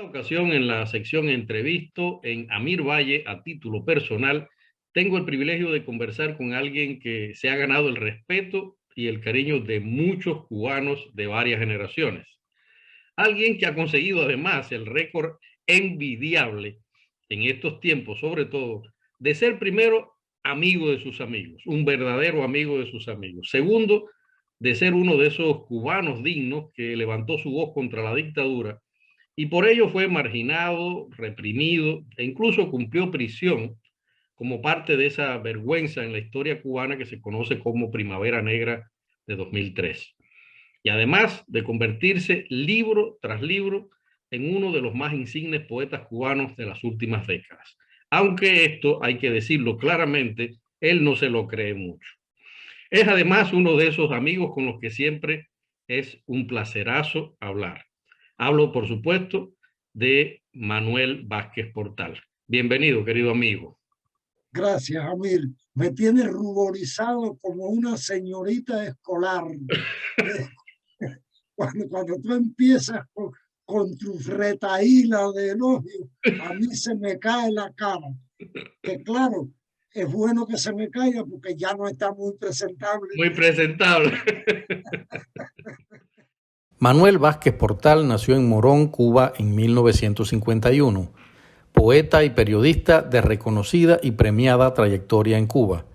ocasión, en la sección Entrevisto en Amir Valle a título personal, tengo el privilegio de conversar con alguien que se ha ganado el respeto y el cariño de muchos cubanos de varias generaciones. Alguien que ha conseguido además el récord envidiable en estos tiempos, sobre todo, de ser primero amigo de sus amigos, un verdadero amigo de sus amigos. Segundo, de ser uno de esos cubanos dignos que levantó su voz contra la dictadura y por ello fue marginado, reprimido e incluso cumplió prisión como parte de esa vergüenza en la historia cubana que se conoce como Primavera Negra de 2003. Y además de convertirse libro tras libro en uno de los más insignes poetas cubanos de las últimas décadas. Aunque esto, hay que decirlo claramente, él no se lo cree mucho. Es además uno de esos amigos con los que siempre es un placerazo hablar. Hablo, por supuesto, de Manuel Vázquez Portal. Bienvenido, querido amigo. Gracias, Amir. Me tiene ruborizado como una señorita escolar. Cuando tú empiezas con tu retaíla de elogio, a mí se me cae la cara. Que claro, es bueno que se me caiga porque ya no está muy presentable. Muy presentable. Manuel Vázquez Portal nació en Morón, Cuba, en 1951. Poeta y periodista de reconocida y premiada trayectoria en Cuba.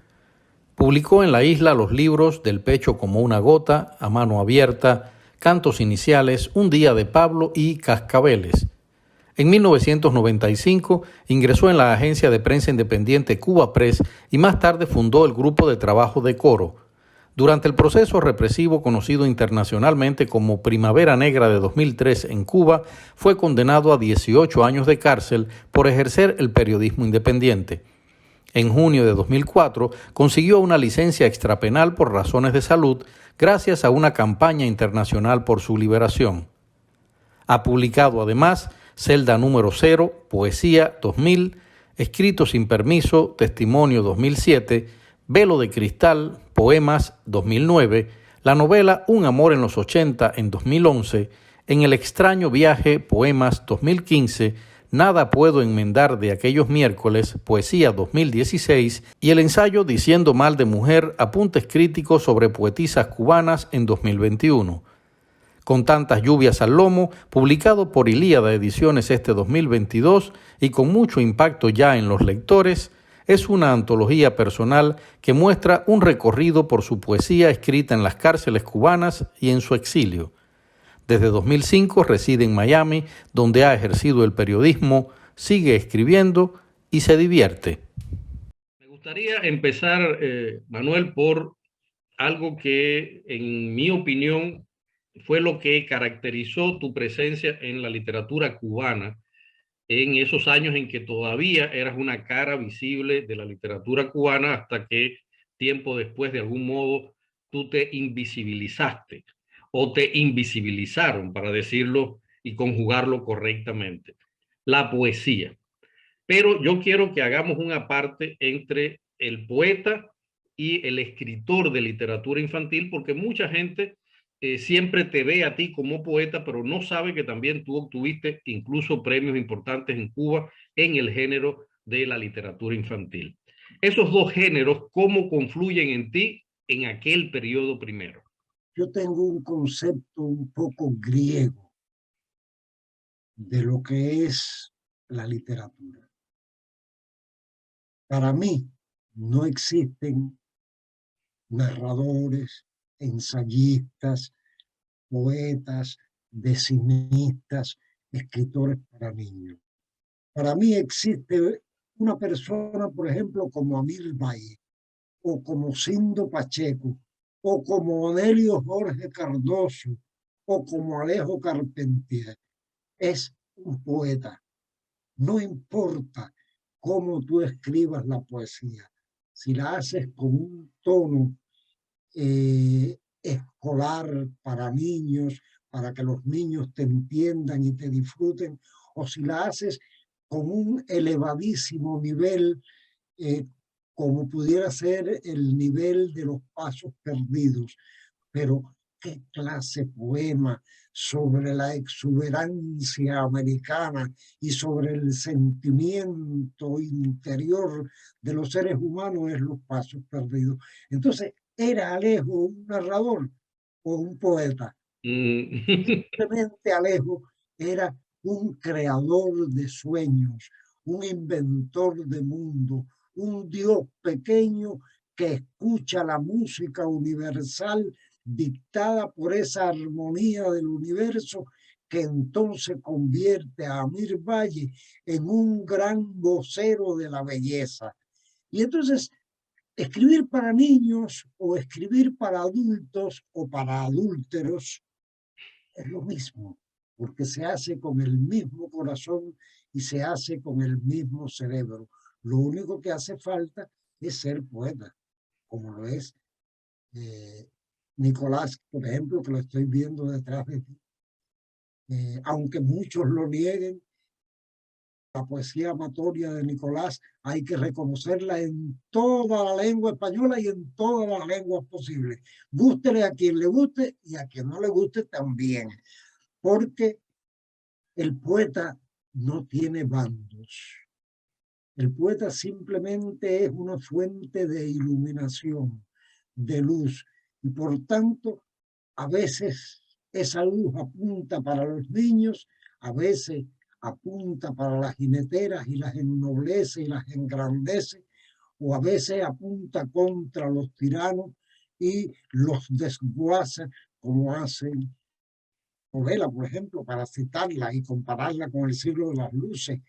Publicó en la isla los libros Del pecho como una gota, A mano abierta, Cantos iniciales, Un día de Pablo y Cascabeles. En 1995 ingresó en la agencia de prensa independiente Cuba Press y más tarde fundó el grupo de trabajo de Coro. Durante el proceso represivo conocido internacionalmente como Primavera Negra de 2003 en Cuba, fue condenado a 18 años de cárcel por ejercer el periodismo independiente. En junio de 2004 consiguió una licencia extrapenal por razones de salud gracias a una campaña internacional por su liberación. Ha publicado además Celda número 0, Poesía 2000, Escrito sin permiso, Testimonio 2007, Velo de cristal, Poemas 2009, la novela Un amor en los 80 en 2011, En el extraño viaje, Poemas 2015, Nada puedo enmendar de aquellos miércoles, Poesía 2016 y el ensayo Diciendo mal de mujer, apuntes críticos sobre poetisas cubanas en 2021. Con tantas lluvias al lomo, publicado por Ilíada Ediciones este 2022 y con mucho impacto ya en los lectores, es una antología personal que muestra un recorrido por su poesía escrita en las cárceles cubanas y en su exilio. Desde 2005 reside en Miami, donde ha ejercido el periodismo, sigue escribiendo y se divierte. Me gustaría empezar, Manuel, por algo que, en mi opinión, fue lo que caracterizó tu presencia en la literatura cubana en esos años en que todavía eras una cara visible de la literatura cubana hasta que tiempo después, de algún modo, tú te invisibilizaste o te invisibilizaron, para decirlo y conjugarlo correctamente. La poesía. Pero yo quiero que hagamos una parte entre el poeta y el escritor de literatura infantil, porque mucha gente siempre te ve a ti como poeta, pero no sabe que también tú obtuviste incluso premios importantes en Cuba en el género de la literatura infantil. Esos dos géneros, ¿cómo confluyen en ti en aquel periodo primero? Yo tengo un concepto un poco griego de lo que es la literatura. Para mí no existen narradores, ensayistas, poetas, decimistas, escritores para niños. Para mí existe una persona, por ejemplo, como Amir Valle, o como Sindo Pacheco, o como Onelio Jorge Cardoso, o como Alejo Carpentier. Es un poeta. No importa cómo tú escribas la poesía, si la haces con un tono escolar para niños, para que los niños te entiendan y te disfruten, o si la haces con un elevadísimo nivel, como pudiera ser el nivel de Los Pasos Perdidos, pero qué clase de poema sobre la exuberancia americana y sobre el sentimiento interior de los seres humanos es Los Pasos Perdidos. Entonces, ¿era Alejo un narrador o un poeta? Simplemente Alejo era un creador de sueños, un inventor de mundo, un Dios pequeño que escucha la música universal dictada por esa armonía del universo, que entonces convierte a Amir Valle en un gran vocero de la belleza. Y entonces, escribir para niños o escribir para adultos o para adúlteros es lo mismo, porque se hace con el mismo corazón y se hace con el mismo cerebro. Lo único que hace falta es ser poeta, como lo es Nicolás, por ejemplo, que lo estoy viendo detrás de ti. Aunque muchos lo nieguen, la poesía amatoria de Nicolás hay que reconocerla en toda la lengua española y en todas las lenguas posibles. Gústele a quien le guste y a quien no le guste también, porque el poeta no tiene bandos. El poeta simplemente es una fuente de iluminación, de luz, y por tanto, a veces esa luz apunta para los niños, a veces apunta para las jineteras y las ennoblece y las engrandece, o a veces apunta contra los tiranos y los desguaza, como hacen novela, por ejemplo, para citarla y compararla con el siglo de las luces.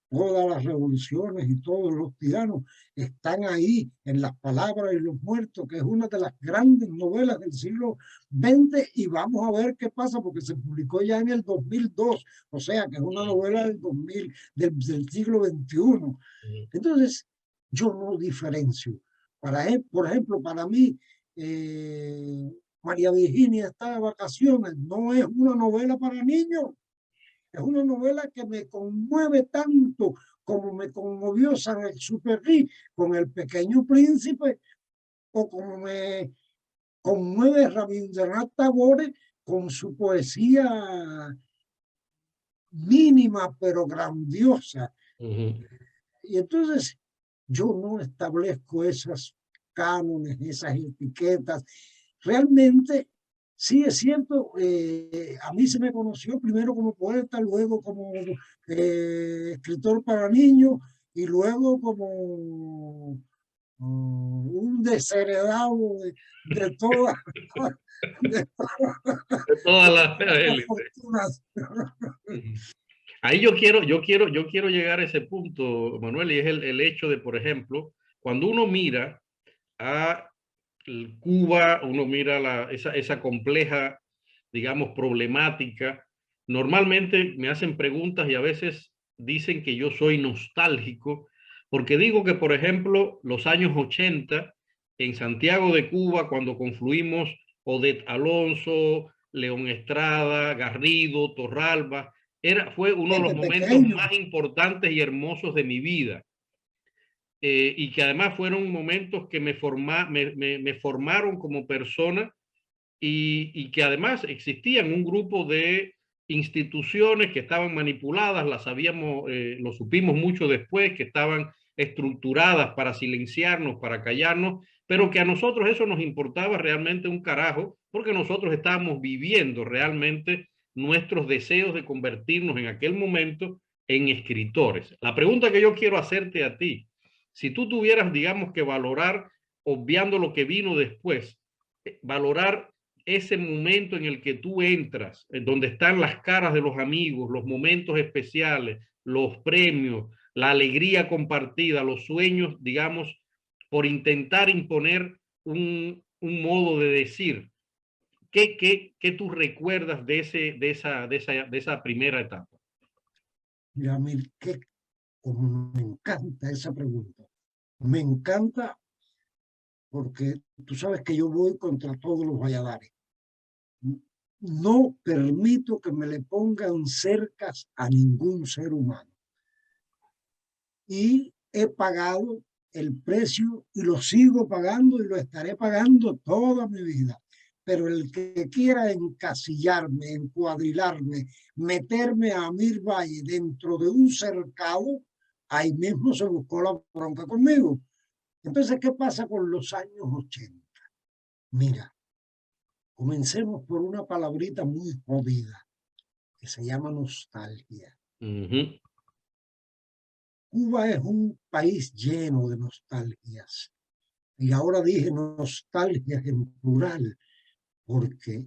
Todas las revoluciones y todos los tiranos están ahí en Las Palabras y los Muertos, que es una de las grandes novelas del siglo XX, y vamos a ver qué pasa porque se publicó ya en el 2002, o sea que es una novela del 2000, del siglo XXI. Entonces, yo no diferencio. Por ejemplo, para mí, María Virginia está de vacaciones, no es una novela para niños. Es una novela que me conmueve tanto como me conmovió Saint-Exupéry con El Pequeño Príncipe, o como me conmueve Rabindranath Tagore con su poesía mínima pero grandiosa. Y entonces yo no establezco esas cánones, esas etiquetas. Realmente, sí es cierto, a mí se me conoció primero como poeta, luego como escritor para niños y luego como un desheredado de todas de las élites. fortunas. Ahí yo quiero llegar a ese punto, Manuel, y es el hecho de, por ejemplo, cuando uno mira a Cuba, uno mira esa compleja, digamos, problemática, normalmente me hacen preguntas y a veces dicen que yo soy nostálgico, porque digo que, por ejemplo, los años 80 en Santiago de Cuba, cuando confluimos Odette Alonso, León Estrada, Garrido, Torralba, fue uno de los momentos más importantes y hermosos de mi vida. Y que además fueron momentos que me formaron como persona, y que además existían un grupo de instituciones que estaban manipuladas, lo supimos mucho después, que estaban estructuradas para silenciarnos, para callarnos, pero que a nosotros eso nos importaba realmente un carajo, porque nosotros estábamos viviendo realmente nuestros deseos de convertirnos en aquel momento en escritores. La pregunta que yo quiero hacerte a ti, si tú tuvieras, digamos, que valorar, obviando lo que vino después, valorar ese momento en el que tú entras, en donde están las caras de los amigos, los momentos especiales, los premios, la alegría compartida, los sueños, digamos, por intentar imponer un modo de decir. ¿Qué tú recuerdas de esa primera etapa? Mira, como me encanta esa pregunta. Me encanta porque tú sabes que yo voy contra todos los Valladares. No permito que me le pongan cercas a ningún ser humano. Y he pagado el precio y lo sigo pagando y lo estaré pagando toda mi vida. pero el que quiera encasillarme, encuadrilarme, meterme a Amir Valle dentro de un cercado, ahí mismo se buscó la bronca conmigo. Entonces, ¿qué pasa con los años 80? Mira, comencemos por una palabrita muy jodida que se llama nostalgia. Cuba es un país lleno de nostalgias. Y ahora dije nostalgias en plural, porque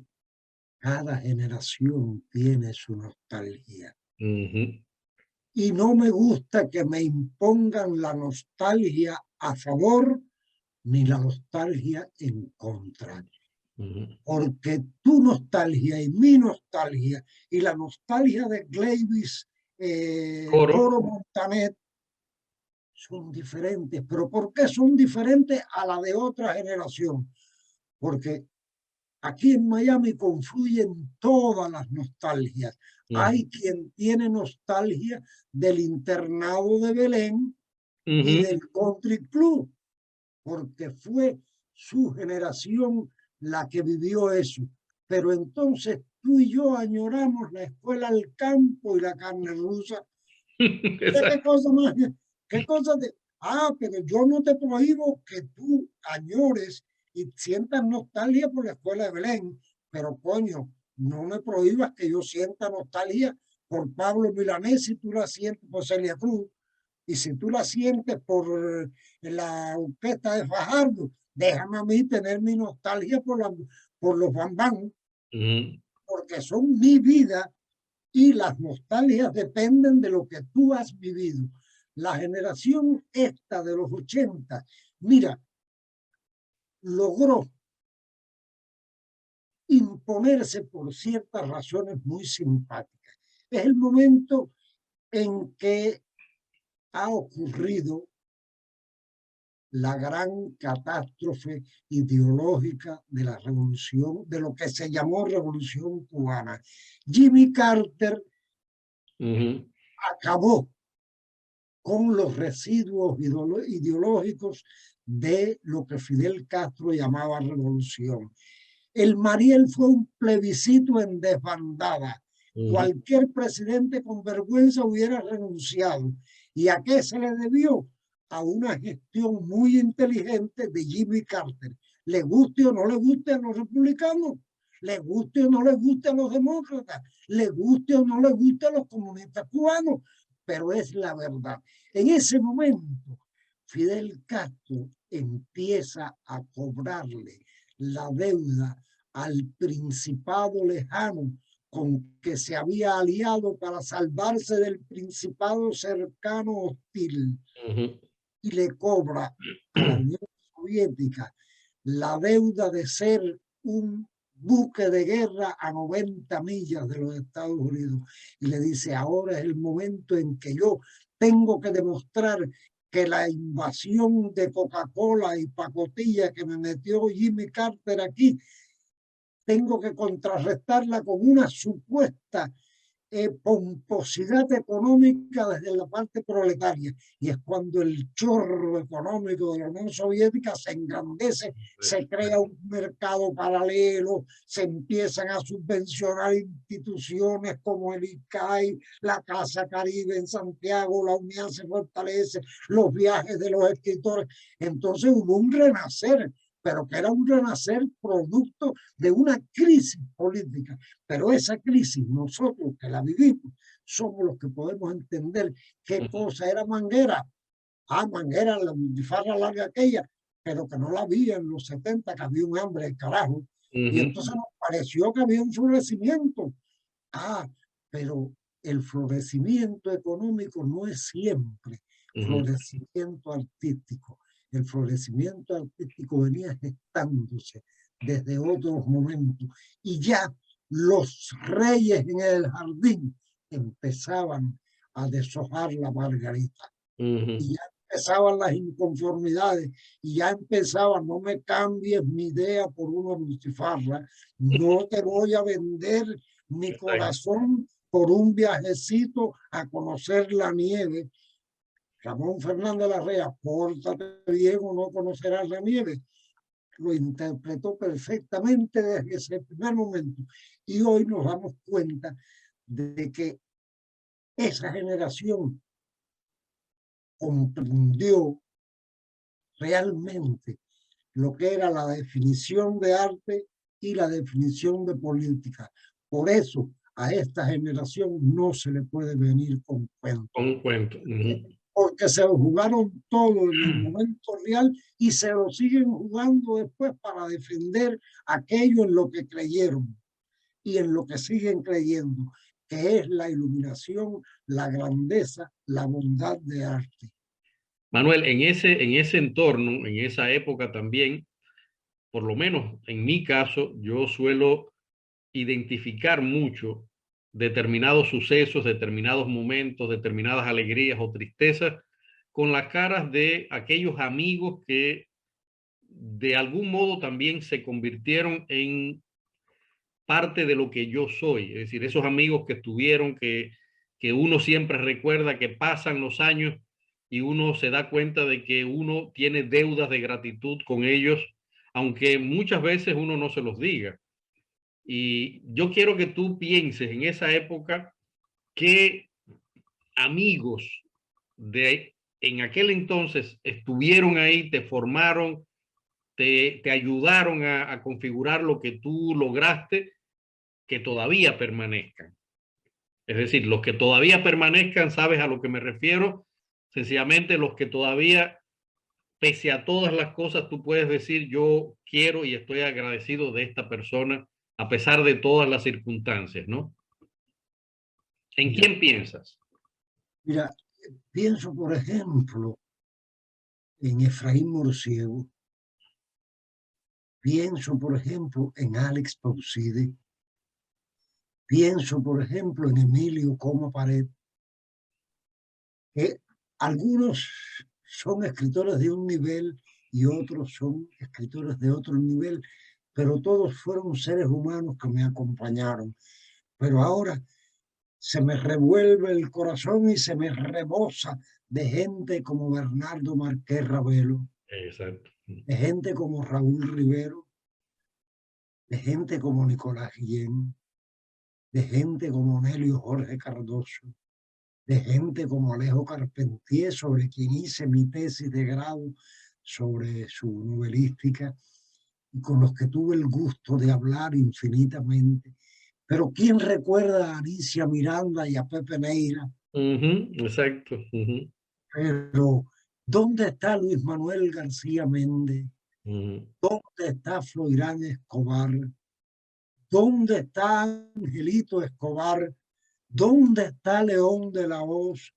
cada generación tiene su nostalgia. Y no me gusta que me impongan la nostalgia a favor ni la nostalgia en contra. Porque tu nostalgia y mi nostalgia y la nostalgia de Glavis, Coro Montanet, son diferentes. ¿Pero por qué son diferentes a la de otra generación? Porque aquí en Miami confluyen todas las nostalgias. Hay quien tiene nostalgia del internado de Belén y del Country Club, porque fue su generación la que vivió eso. Pero entonces tú y yo añoramos la escuela al campo y la carne rusa. ¿Qué cosa más? ¿Qué cosa de? Pero yo no te prohíbo que tú añores y sientas nostalgia por la escuela de Belén, pero coño, no me prohíbas que yo sienta nostalgia por Pablo Milanés si tú la sientes por Celia Cruz, y si tú la sientes por la orquesta de Fajardo, déjame a mí tener mi nostalgia por los Bambán, porque son mi vida y las nostalgias dependen de lo que tú has vivido. La generación esta de los 80, mira, logró imponerse por ciertas razones muy simpáticas. Es el momento en que ha ocurrido la gran catástrofe ideológica de la revolución, de lo que se llamó Revolución Cubana. Jimmy Carter acabó con los residuos ideológicos de lo que Fidel Castro llamaba revolución. El Mariel fue un plebiscito en desbandada. Cualquier presidente con vergüenza hubiera renunciado. ¿Y a qué se le debió? A una gestión muy inteligente de Jimmy Carter. Le guste o no le guste a los republicanos, le guste o no le guste a los demócratas, le guste o no le guste a los comunistas cubanos, pero es la verdad. En ese momento, Fidel Castro empieza a cobrarle la deuda al principado lejano con que se había aliado para salvarse del principado cercano hostil, y le cobra a la Unión Soviética la deuda de ser un buque de guerra a 90 millas de los Estados Unidos, y le dice: ahora es el momento en que yo tengo que demostrar que la invasión de Coca-Cola y pacotilla que me metió Jimmy Carter aquí, tengo que contrarrestarla con una supuesta pomposidad económica desde la parte proletaria. Y es cuando el chorro económico de la Unión Soviética se engrandece, se crea un mercado paralelo, se empiezan a subvencionar instituciones como el ICAI, la Casa Caribe en Santiago, la UNIA se fortalece, los viajes de los escritores. Entonces hubo un renacer, pero que era un renacer producto de una crisis política. Pero esa crisis, nosotros que la vivimos, somos los que podemos entender qué cosa era Manguera. Manguera, la multifarra larga aquella, pero que no la había en los 70, que había un hambre de carajo. Y entonces nos pareció que había un florecimiento. Pero el florecimiento económico no es siempre florecimiento artístico. El florecimiento artístico venía gestándose desde otros momentos, y ya los reyes en el jardín empezaban a deshojar la margarita, y ya empezaban las inconformidades, y ya empezaban: no me cambies mi idea por una multifarra, no te voy a vender mi corazón por un viajecito a conocer la nieve. Ramón Fernández Larrea, pórtate bien o no conocerás la nieve. lo interpretó perfectamente desde ese primer momento. Y hoy nos damos cuenta de que esa generación comprendió realmente lo que era la definición de arte y la definición de política. Por eso a esta generación no se le puede venir con cuentos. Con un cuento. Porque se lo jugaron todo en el momento real y se lo siguen jugando después para defender aquello en lo que creyeron y en lo que siguen creyendo, que es la iluminación, la grandeza, la bondad de arte. Manuel, en ese entorno, en esa época también, por lo menos en mi caso, yo suelo identificar mucho determinados sucesos, determinados momentos, determinadas alegrías o tristezas con las caras de aquellos amigos que de algún modo también se convirtieron en parte de lo que yo soy. Es decir, esos amigos que estuvieron, que uno siempre recuerda, que pasan los años y uno se da cuenta de que uno tiene deudas de gratitud con ellos, aunque muchas veces uno no se los diga. Y yo quiero que tú pienses en esa época qué amigos de en aquel entonces estuvieron ahí, te formaron, te ayudaron a configurar lo que tú lograste, que todavía permanezcan. Es decir, los que todavía permanezcan, ¿sabes a lo que me refiero? Sencillamente los que todavía, pese a todas las cosas, tú puedes decir, yo quiero y estoy agradecido de esta persona, a pesar de todas las circunstancias, ¿no? ¿En quién piensas? Mira, pienso, por ejemplo, en Efraín Morciego. Pienso, por ejemplo, en Alex Pauside. Pienso, por ejemplo, en Emilio Coma Pared. Que algunos son escritores de un nivel y otros son escritores de otro nivel, pero todos fueron seres humanos que me acompañaron. Pero ahora se me revuelve el corazón y se me rebosa de gente como Bernardo Márquez Ravelo, Exacto. de gente como Raúl Rivero, de gente como Nicolás Guillén, de gente como Nelio Jorge Cardoso, de gente como Alejo Carpentier, sobre quien hice mi tesis de grado sobre su novelística, y con los que tuve el gusto de hablar infinitamente. Pero ¿quién recuerda a Alicia Miranda y a Pepe Neira? Exacto. Pero ¿dónde está Luis Manuel García Méndez? ¿Dónde está Floirán Escobar? ¿Dónde está Angelito Escobar? ¿Dónde está León de la Hoz?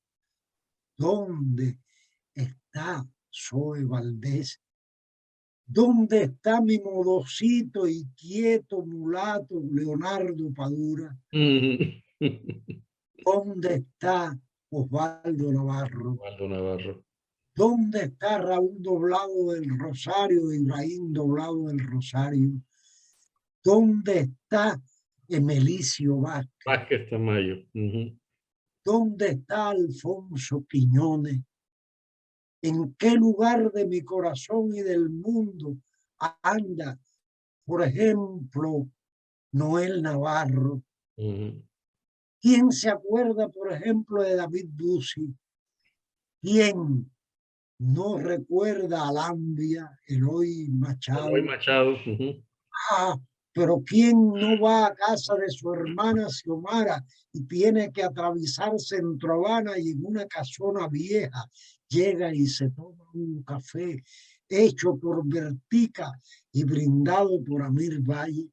¿Dónde está Zoe Valdés? ¿Dónde está mi modosito y quieto mulato Leonardo Padura? ¿Dónde está Osvaldo Navarro? Osvaldo Navarro. ¿Dónde está Raúl Doblado del Rosario, Ibrahim Doblado del Rosario? ¿Dónde está Emelicio Vázquez? Vázquez Tamayo. ¿Dónde está Alfonso Quiñones? ¿En qué lugar de mi corazón y del mundo anda, por ejemplo, Noel Navarro? ¿Quién se acuerda, por ejemplo, de David Bussi? ¿Quién no recuerda a Lambia, Eloy Machado? Eloy Machado. Pero ¿quién no va a casa de su hermana Xiomara y tiene que atravesar Centro Habana y en una casona vieja llega y se toma un café hecho por Vertica y brindado por Amir Valle?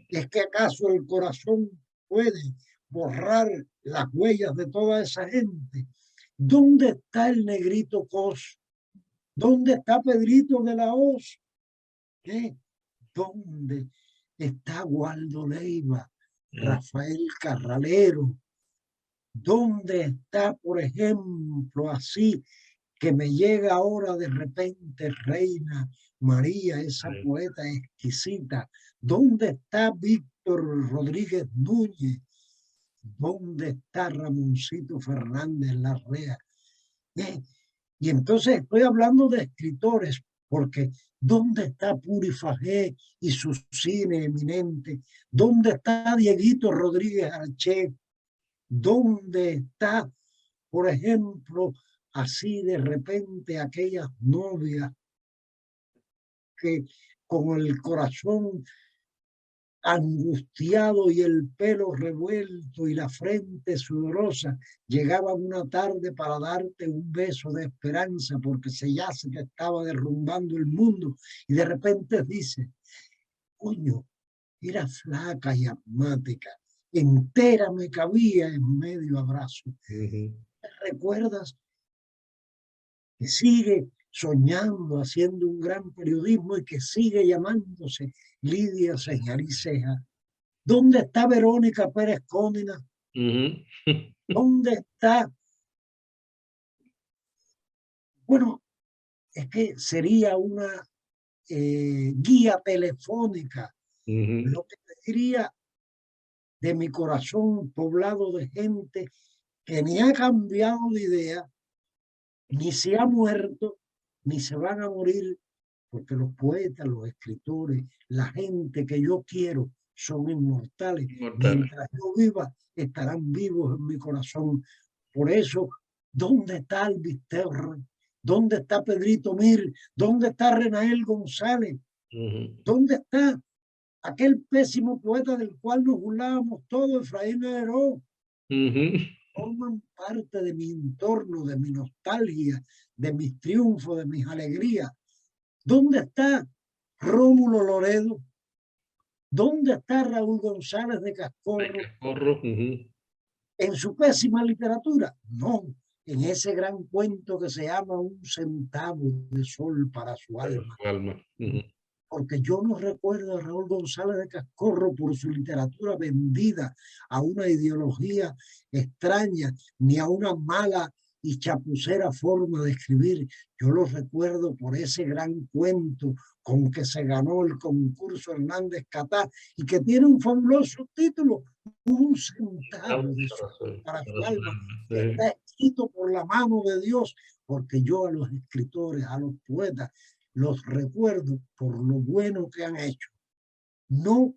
¿Es que acaso el corazón puede borrar las huellas de toda esa gente? ¿Dónde está el negrito Cos? ¿Dónde está Pedrito de la Hoz? ¿Dónde está Waldo Leiva, Rafael Carralero? ¿Dónde está, por ejemplo, así que me llega ahora de repente Reina María, esa poeta exquisita? ¿Dónde está Víctor Rodríguez Núñez? ¿Dónde está Ramoncito Fernández Larrea? Y entonces estoy hablando de escritores, porque ¿Dónde está Puri Fajé y su cine eminente? ¿Dónde está Dieguito Rodríguez Arché? ¿Dónde está, por ejemplo, así de repente aquellas novias que con el corazón angustiado y el pelo revuelto y la frente sudorosa, llegaban una tarde para darte un beso de esperanza porque ya se te estaba derrumbando el mundo y de repente dice, coño, era flaca y asmática, entera me cabía en medio abrazo. ¿Te recuerdas que sigue soñando, haciendo un gran periodismo y que sigue llamándose Lidia Señariceja? ¿Dónde está Verónica Pérez Cónina? ¿Dónde está? Bueno, es que sería una guía telefónica. Lo que te diría de mi corazón poblado de gente que ni ha cambiado de idea, ni se ha muerto, ni se van a morir, porque los poetas, los escritores, la gente que yo quiero son inmortales. Mientras yo viva, estarán vivos en mi corazón. Por eso, ¿dónde está Alvis Terra? ¿Dónde está Pedrito Mir? ¿Dónde está Renael González? ¿Dónde está aquel pésimo poeta del cual nos burlábamos todos, Efraín Neró? Forman parte de mi entorno, de mi nostalgia, de mis triunfos, de mis alegrías. ¿Dónde está Rómulo Loredo? ¿Dónde está Raúl González de Cascorro? ¿En su pésima literatura? No, en ese gran cuento que se llama Un centavo de sol para su alma. Porque yo no recuerdo a Raúl González de Cascorro por su literatura vendida a una ideología extraña, ni a una mala y chapucera forma de escribir. Yo lo recuerdo por ese gran cuento con que se ganó el concurso Hernández Catá y que tiene un fabuloso título, Un centavo de sol para su alma. Está escrito por la mano de Dios, porque yo a los escritores, a los poetas, los recuerdo por lo bueno que han hecho, no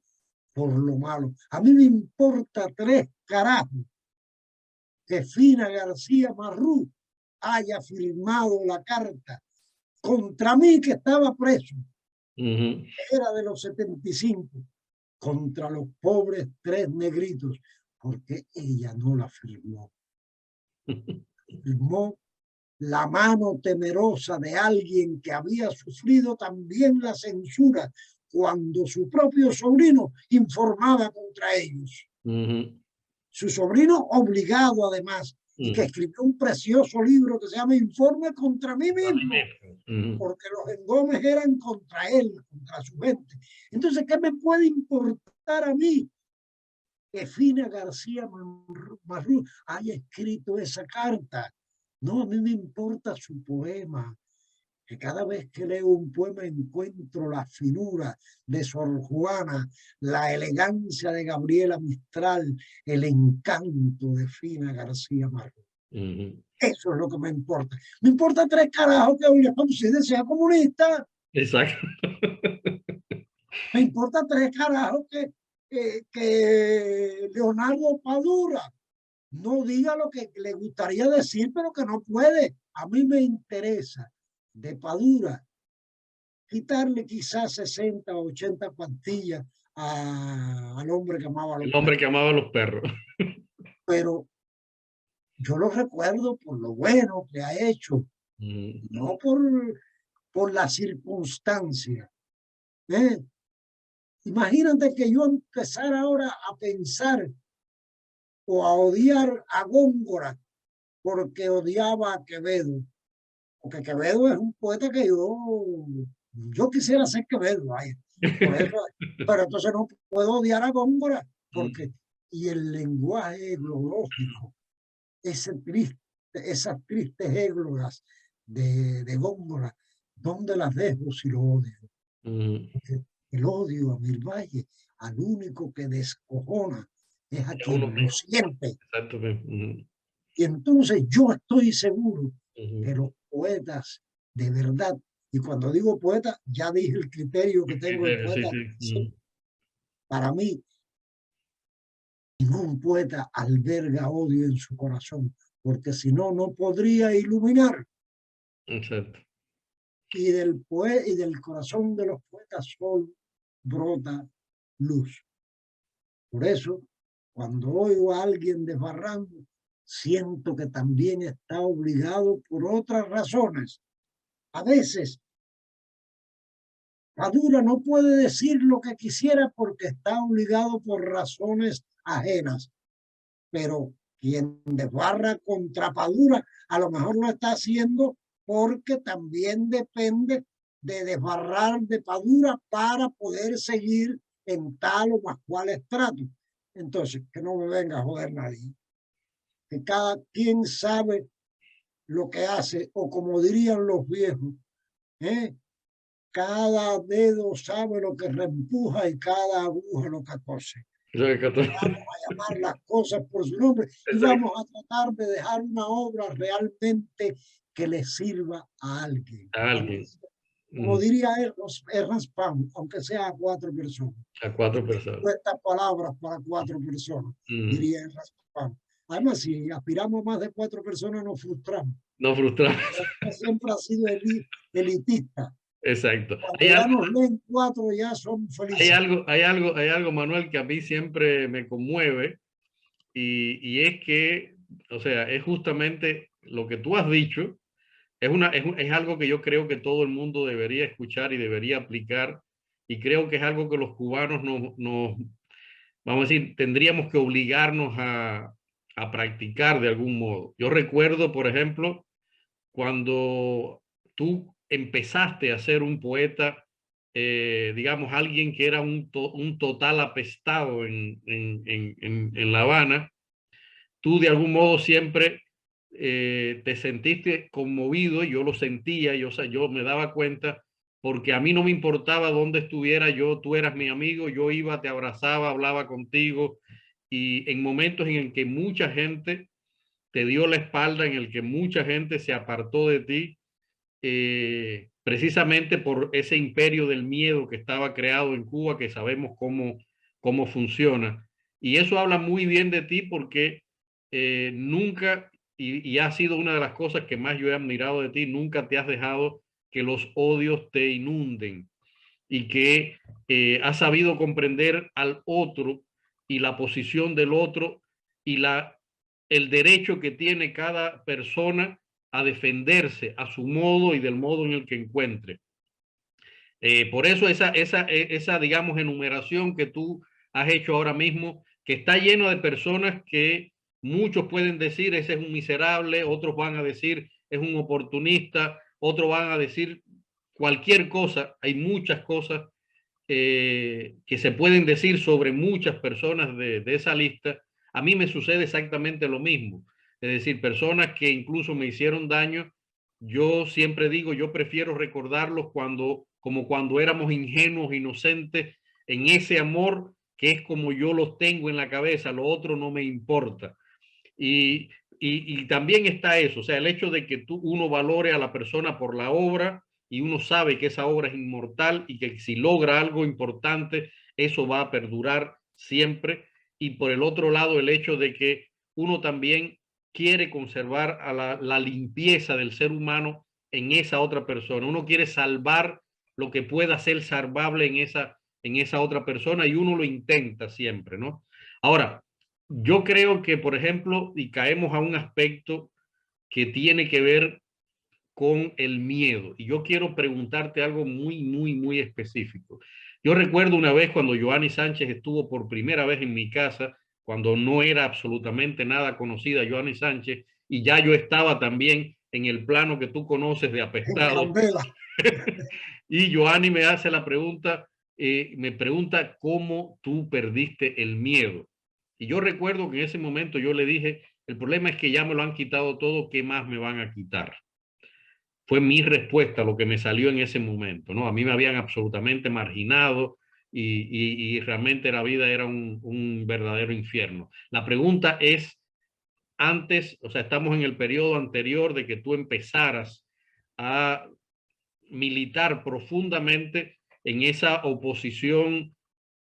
por lo malo. A mí me importa 3 carajos que Fina García Marrú haya firmado la carta contra mí, que estaba preso, era de los 75, contra los pobres 3 negritos, porque ella no la firmó. Firmó la mano temerosa de alguien que había sufrido también la censura cuando su propio sobrino informaba contra ellos. Su sobrino obligado además, y que escribió un precioso libro que se llama Informe contra mí mismo, porque los engómez eran contra él, contra su gente. Entonces, ¿qué me puede importar a mí que Fina García Marrú haya escrito esa carta? No, a mí me importa su poema, que cada vez que leo un poema encuentro la finura de Sor Juana, la elegancia de Gabriela Mistral, el encanto de Fina García Marrú. Eso es lo que me importa. Me importa 3 carajos que William Consider sea comunista. Exacto. Me importa 3 carajos que Leonardo Padura no diga lo que le gustaría decir, pero que no puede. A mí me interesa de Padura quitarle quizás 60 o 80 pastillas al hombre que amaba a los El hombre que amaba a los perros. Pero yo lo recuerdo por lo bueno que ha hecho, no por la circunstancia. Imagínate que yo empezara ahora a pensar o a odiar a Góngora porque odiaba a Quevedo, porque Quevedo es un poeta que yo quisiera ser Quevedo, por eso, pero entonces no puedo odiar a Góngora, porque y el lenguaje eglológico, esas tristes églogas de Góngora, ¿dónde las dejo si lo odio? El odio a Mirvalle, al único que descojona, es a quien lo siente. Y entonces yo estoy seguro que los poetas de verdad Y cuando digo poeta, ya dije el criterio que tengo de Sí, poeta. sí. Para mí, ningún poeta alberga odio en su corazón, porque si no, no podría iluminar. Exacto. Y y del corazón de los poetas solo brota luz. Por eso, cuando oigo a alguien desbarrando, siento que también está obligado por otras razones. A veces, Padura no puede decir lo que quisiera porque está obligado por razones ajenas, pero quien desbarra contra Padura a lo mejor lo está haciendo porque también depende de desbarrar de Padura para poder seguir en tal o más cual estrato. Entonces, que no me venga a joder nadie. Que cada quien sabe lo que hace, o como dirían los viejos, ¿eh? Cada dedo sabe lo que reempuja y cada aguja lo que cose. Vamos a llamar las cosas por su nombre y vamos a tratar de dejar una obra realmente que le sirva a alguien. A alguien. Como diría Ernst Pam, aunque sea a 4 personas. A 4 personas. Estas palabras para 4 personas, diría Ernst Pam. Además, si aspiramos a más de 4 personas, nos frustramos. No frustramos. Siempre ha sido elitista. Exacto. Cuando ya nos leen 4, ya son felices. Hay algo, Manuel, que a mí siempre me conmueve y es que, o sea, es justamente lo que tú has dicho, es algo que yo creo que todo el mundo debería escuchar y debería aplicar, y creo que es algo que los cubanos vamos a decir, tendríamos que obligarnos a practicar de algún modo. Yo recuerdo, por ejemplo, cuando tú empezaste a ser un poeta, digamos, alguien que era un total apestado en La Habana, tú de algún modo siempre te sentiste conmovido, y yo lo sentía, yo me daba cuenta, porque a mí no me importaba dónde estuviera yo, tú eras mi amigo, yo iba, te abrazaba, hablaba contigo, y en momentos en el que mucha gente te dio la espalda, en el que mucha gente se apartó de ti, precisamente por ese imperio del miedo que estaba creado en Cuba, que sabemos cómo funciona. Y eso habla muy bien de ti porque nunca, y ha sido una de las cosas que más yo he admirado de ti, nunca te has dejado que los odios te inunden, y que has sabido comprender al otro y la posición del otro y el derecho que tiene cada persona a defenderse a su modo y del modo en el que encuentre. Por eso esa, digamos, enumeración que tú has hecho ahora mismo, que está lleno de personas que muchos pueden decir, ese es un miserable, otros van a decir, es un oportunista, otros van a decir cualquier cosa. Hay muchas cosas que se pueden decir sobre muchas personas de esa lista. A mí me sucede exactamente lo mismo. Es decir, personas que incluso me hicieron daño, yo siempre digo, yo prefiero recordarlos como cuando éramos ingenuos, inocentes, en ese amor que es como yo los tengo en la cabeza, lo otro no me importa. Y también está eso, o sea, el hecho de que uno valore a la persona por la obra, y uno sabe que esa obra es inmortal y que si logra algo importante, eso va a perdurar siempre. Y por el otro lado, el hecho de que uno también quiere conservar a la limpieza del ser humano en esa otra persona. Uno quiere salvar lo que pueda ser salvable en esa otra persona, y uno lo intenta siempre, ¿no? Ahora, yo creo que, por ejemplo, y caemos a un aspecto que tiene que ver con el miedo. Y yo quiero preguntarte algo muy específico. Yo recuerdo una vez cuando Joanny Sánchez estuvo por primera vez en mi casa, cuando no era absolutamente nada conocida Joanny Sánchez, y ya yo estaba también en el plano que tú conoces de apestado. Y Joanny me hace la pregunta, me pregunta cómo tú perdiste el miedo. Y yo recuerdo que en ese momento yo le dije, el problema es que ya me lo han quitado todo, ¿qué más me van a quitar? Fue mi respuesta a lo que me salió en ese momento, ¿no? A mí me habían absolutamente marginado, y realmente la vida era un verdadero infierno. La pregunta es, antes, o sea, estamos en el periodo anterior de que tú empezaras a militar profundamente en esa oposición,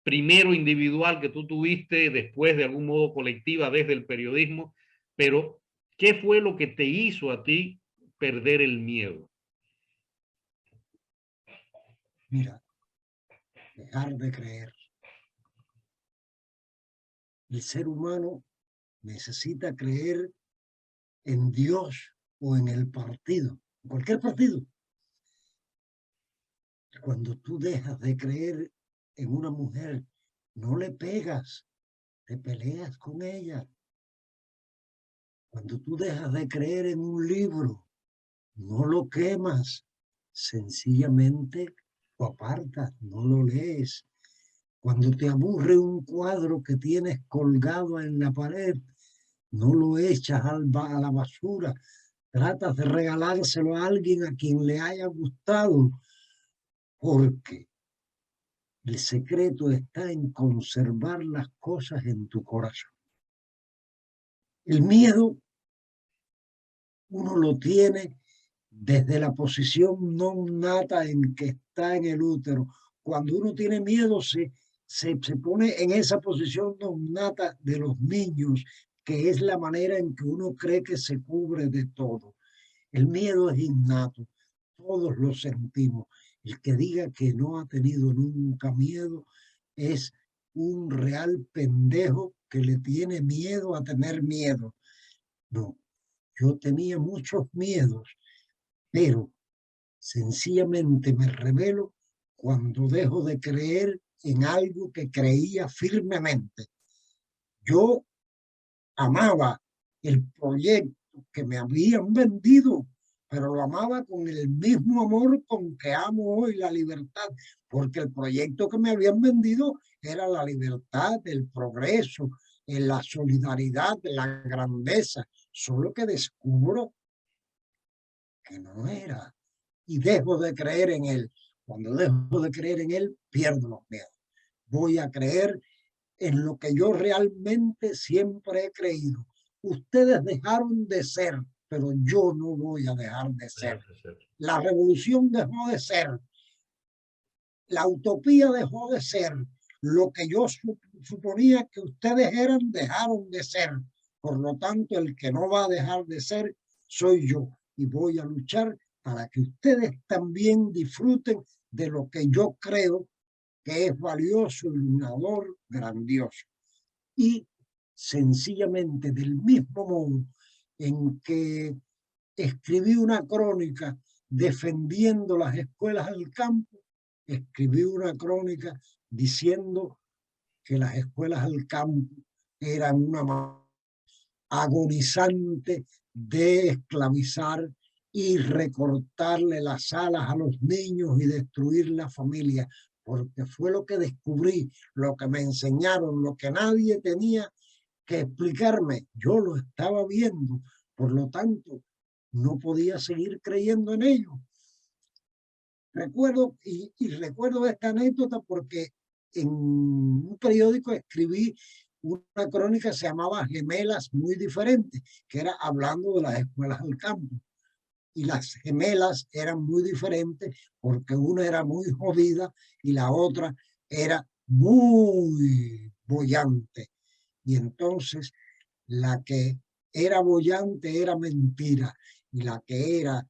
primero individual que tú tuviste, después de algún modo colectiva desde el periodismo, pero ¿qué fue lo que te hizo a ti perder el miedo? Mira, dejar de creer. El ser humano necesita creer en Dios o en el partido, en cualquier partido. Cuando tú dejas de creer en una mujer, no le pegas, te peleas con ella. Cuando tú dejas de creer en un libro, no lo quemas, sencillamente lo apartas, no lo lees. Cuando te aburre un cuadro que tienes colgado en la pared, no lo echas a la basura, tratas de regalárselo a alguien a quien le haya gustado, porque el secreto está en conservar las cosas en tu corazón. El miedo uno lo tiene desde la posición no nata en que está en el útero. Cuando uno tiene miedo se pone en esa posición no nata de los niños, que es la manera en que uno cree que se cubre de todo. El miedo es innato, todos lo sentimos. El que diga que no ha tenido nunca miedo es un real pendejo que le tiene miedo a tener miedo. No, yo tenía muchos miedos, pero sencillamente me rebelo cuando dejo de creer en algo que creía firmemente. Yo amaba el proyecto que me habían vendido, pero lo amaba con el mismo amor con que amo hoy la libertad, porque el proyecto que me habían vendido era la libertad, el progreso, la solidaridad, la grandeza, solo que descubro que no era y dejo de creer en él. Cuando dejo de creer en él, pierdo los miedos. Voy a creer en lo que yo realmente siempre he creído. Ustedes dejaron de ser, pero yo no voy a dejar de ser. La revolución dejó de ser. La utopía dejó de ser. Lo que yo suponía que ustedes eran, dejaron de ser. Por lo tanto, el que no va a dejar de ser soy yo. Y voy a luchar para que ustedes también disfruten de lo que yo creo que es valioso, iluminador, grandioso. Y sencillamente del mismo modo en que escribí una crónica defendiendo las escuelas al campo, escribí una crónica diciendo que las escuelas al campo eran una agonizante de esclavizar y recortarle las alas a los niños y destruir la familia, porque fue lo que descubrí, lo que me enseñaron, lo que nadie tenía que explicarme. Yo lo estaba viendo, por lo tanto, no podía seguir creyendo en ello. Recuerdo, y recuerdo esta anécdota porque en un periódico escribí una crónica que se llamaba Gemelas muy diferentes, que era hablando de las escuelas del campo. Y las gemelas eran muy diferentes porque una era muy jodida y la otra era muy bollante. Y entonces la que era bollante era mentira y la que era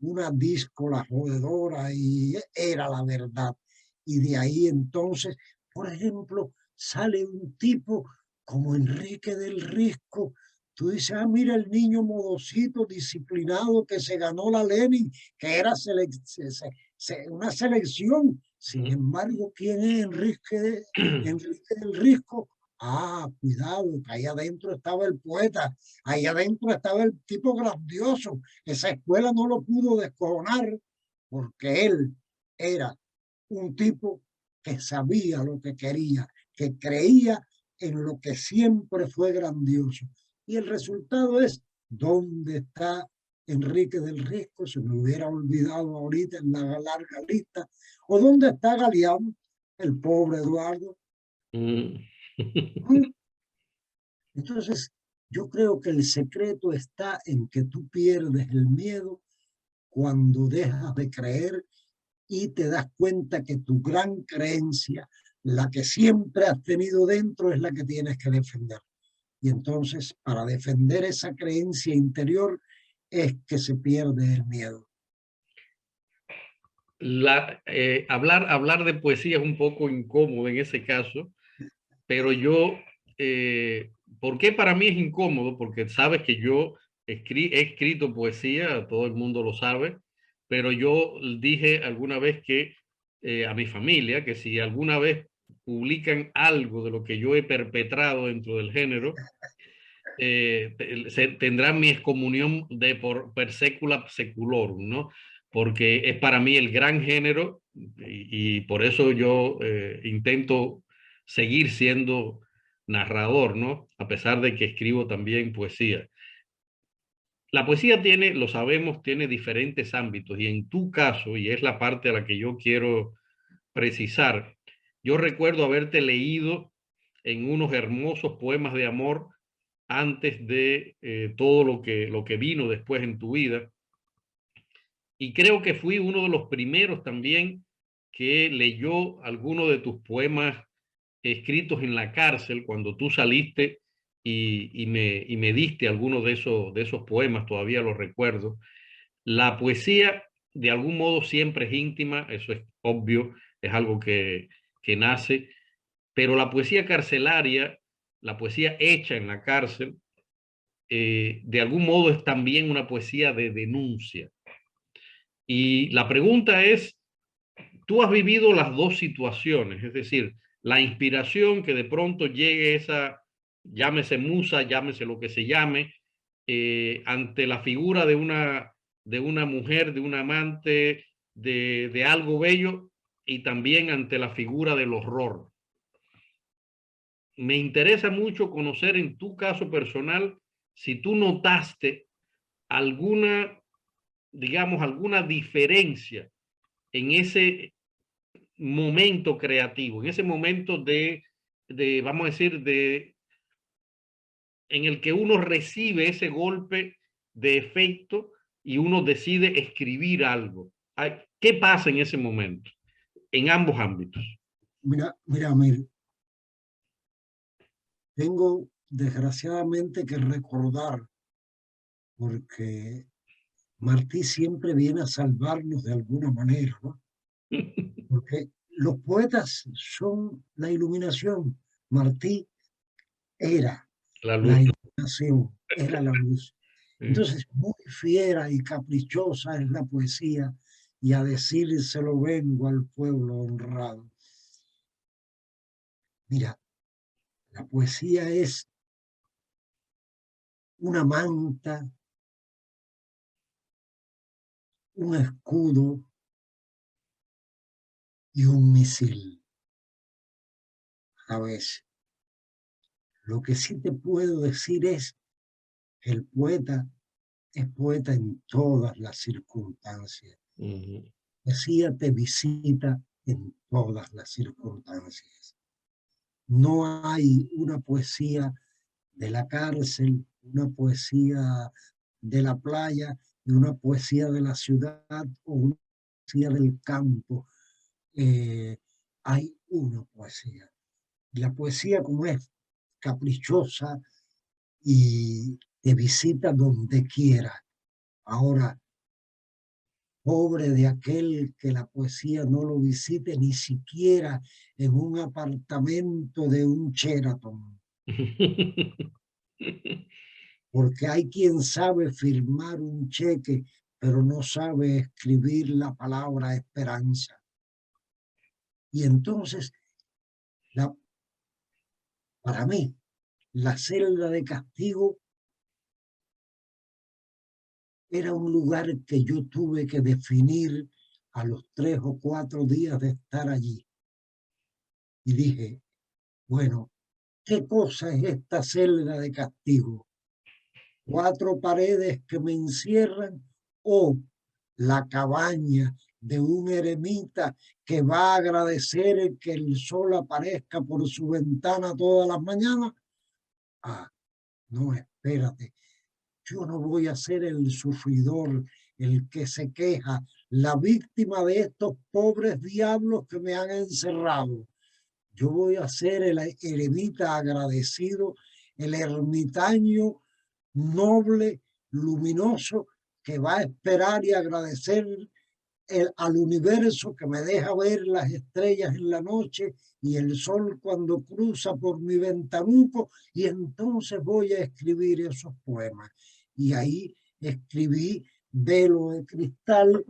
una díscola jodedora y era la verdad. Y de ahí entonces, por ejemplo, sale un tipo como Enrique del Risco. Tú dices, ah, mira el niño modosito, disciplinado, que se ganó la Lenin, que era una selección. Sin embargo, ¿quién es Enrique del Risco? Ah, cuidado, que ahí adentro estaba el poeta, ahí adentro estaba el tipo grandioso. Esa escuela no lo pudo descojonar porque él era un tipo que sabía lo que quería, que creía en lo que siempre fue grandioso. Y el resultado es, ¿dónde está Enrique del Risco? Se me hubiera olvidado ahorita en la larga lista. ¿O dónde está Galeano, el pobre Eduardo? Entonces, yo creo que el secreto está en que tú pierdes el miedo cuando dejas de creer y te das cuenta que tu gran creencia, la que siempre has tenido dentro, es la que tienes que defender. Y entonces, para defender esa creencia interior, es que se pierde el miedo. Hablar de poesía es un poco incómodo en ese caso, pero yo, ¿por qué para mí es incómodo? Porque sabes que yo he escrito poesía, todo el mundo lo sabe, pero yo dije alguna vez que a mi familia, que si alguna vez publican algo de lo que yo he perpetrado dentro del género, tendrán mi excomunión de per secula seculorum, ¿no? Porque es para mí el gran género y por eso yo intento seguir siendo narrador, ¿no? A pesar de que escribo también poesía. La poesía tiene, lo sabemos, tiene diferentes ámbitos y en tu caso, y es la parte a la que yo quiero precisar, yo recuerdo haberte leído en unos hermosos poemas de amor antes de todo lo que vino después en tu vida. Y creo que fui uno de los primeros también que leyó alguno de tus poemas escritos en la cárcel cuando tú saliste y me diste algunos de esos poemas, todavía los recuerdo. La poesía de algún modo siempre es íntima, eso es obvio, es algo que nace, pero la poesía carcelaria, la poesía hecha en la cárcel, de algún modo es también una poesía de denuncia. Y la pregunta es, tú has vivido las dos situaciones, es decir, la inspiración que de pronto llegue esa, llámese musa, llámese lo que se llame, ante la figura de una mujer, de un amante, de algo bello, y también ante la figura del horror. Me interesa mucho conocer en tu caso personal si tú notaste alguna, digamos, alguna diferencia en ese momento creativo, en ese momento vamos a decir, en el que uno recibe ese golpe de efecto y uno decide escribir algo. ¿Qué pasa en ese momento? En ambos ámbitos. Mira, Amir, tengo desgraciadamente que recordar, porque Martí siempre viene a salvarnos de alguna manera, ¿no? Porque los poetas son la iluminación. Martí era La la luz. iluminación, era la luz. Entonces, muy fiera y caprichosa es la poesía, y a decírselo vengo al pueblo honrado. Mira, la poesía es una manta, un escudo y un misil a veces. Lo que sí te puedo decir es que el poeta es poeta en todas las circunstancias. La poesía te visita en todas las circunstancias. No hay una poesía de la cárcel, una poesía de la playa y una poesía de la ciudad o una poesía del campo. Hay una poesía. La poesía, como es caprichosa y te visita donde quiera. Ahora, pobre de aquel que la poesía no lo visite ni siquiera en un apartamento de un Sheraton. Porque hay quien sabe firmar un cheque, pero no sabe escribir la palabra esperanza. Y entonces, para mí, la celda de castigo era un lugar que yo tuve que definir a los 3 o 4 días de estar allí. Y dije, bueno, ¿qué cosa es esta celda de castigo? 4 paredes que me encierran o la cabaña de un eremita que va a agradecer que el sol aparezca por su ventana todas las mañanas. Ah, no, espérate. Yo no voy a ser el sufridor el que se queja, la víctima de estos pobres diablos que me han encerrado. Yo voy a ser el eremita agradecido, el ermitaño noble, luminoso, que va a esperar y agradecer al universo que me deja ver las estrellas en la noche y el sol cuando cruza por mi ventanuco, y entonces voy a escribir esos poemas. Y ahí escribí Velo de Cristal,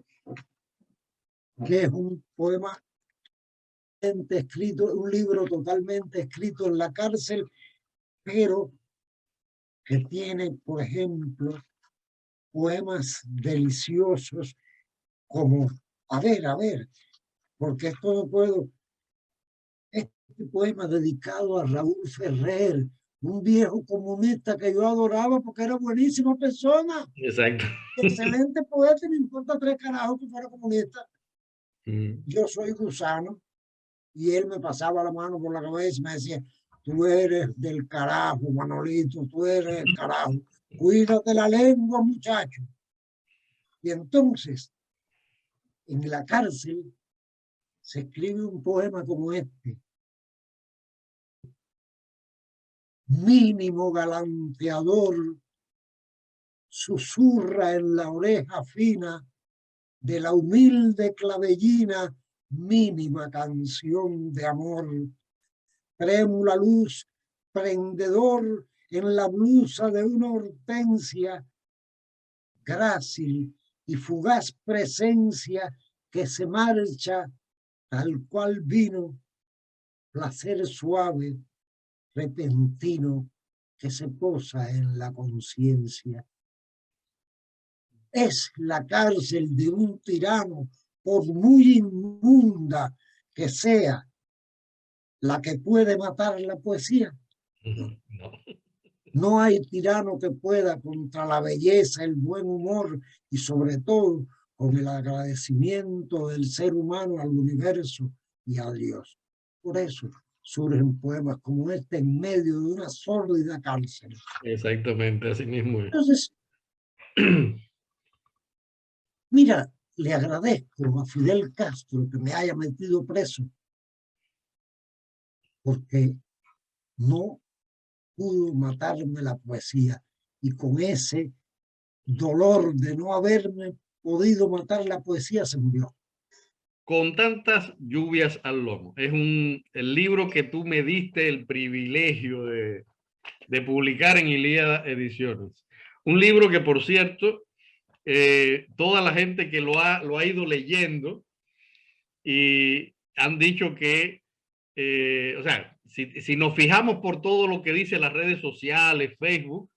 que es un poema escrito, un libro totalmente escrito en la cárcel, pero que tiene, por ejemplo, poemas deliciosos como, a ver, porque esto no puedo, este poema dedicado a Raúl Ferrer, un viejo comunista que yo adoraba porque era buenísima persona, Exacto. excelente poeta, me importa tres carajos que fuera comunista. Yo soy gusano, y él me pasaba la mano por la cabeza y me decía, tú eres del carajo, Manolito, tú eres del carajo, cuídate la lengua, muchacho. Y entonces, en la cárcel, se escribe un poema como este: mínimo galanteador, susurra en la oreja fina de la humilde clavellina, mínima canción de amor. Trémula luz, prendedor en la blusa de una hortensia, grácil y fugaz presencia que se marcha tal cual vino, placer suave, repentino que se posa en la conciencia. Es la cárcel de un tirano, por muy inmunda que sea, la que puede matar la poesía. No. No hay tirano que pueda contra la belleza, el buen humor y sobre todo con el agradecimiento del ser humano al universo y a Dios. Por eso surgen poemas como este en medio de una sórdida cárcel. Exactamente, así mismo es. Entonces, mira, le agradezco a Fidel Castro que me haya metido preso, porque no pudo matarme la poesía, y con ese dolor de no haberme podido matar la poesía se murió. Con tantas lluvias al lomo. Es el libro que tú me diste el privilegio de publicar en Ilíada Ediciones. Un libro que, por cierto, toda la gente que lo ha ido leyendo y han dicho que, o sea, si nos fijamos por todo lo que dice las redes sociales, Facebook,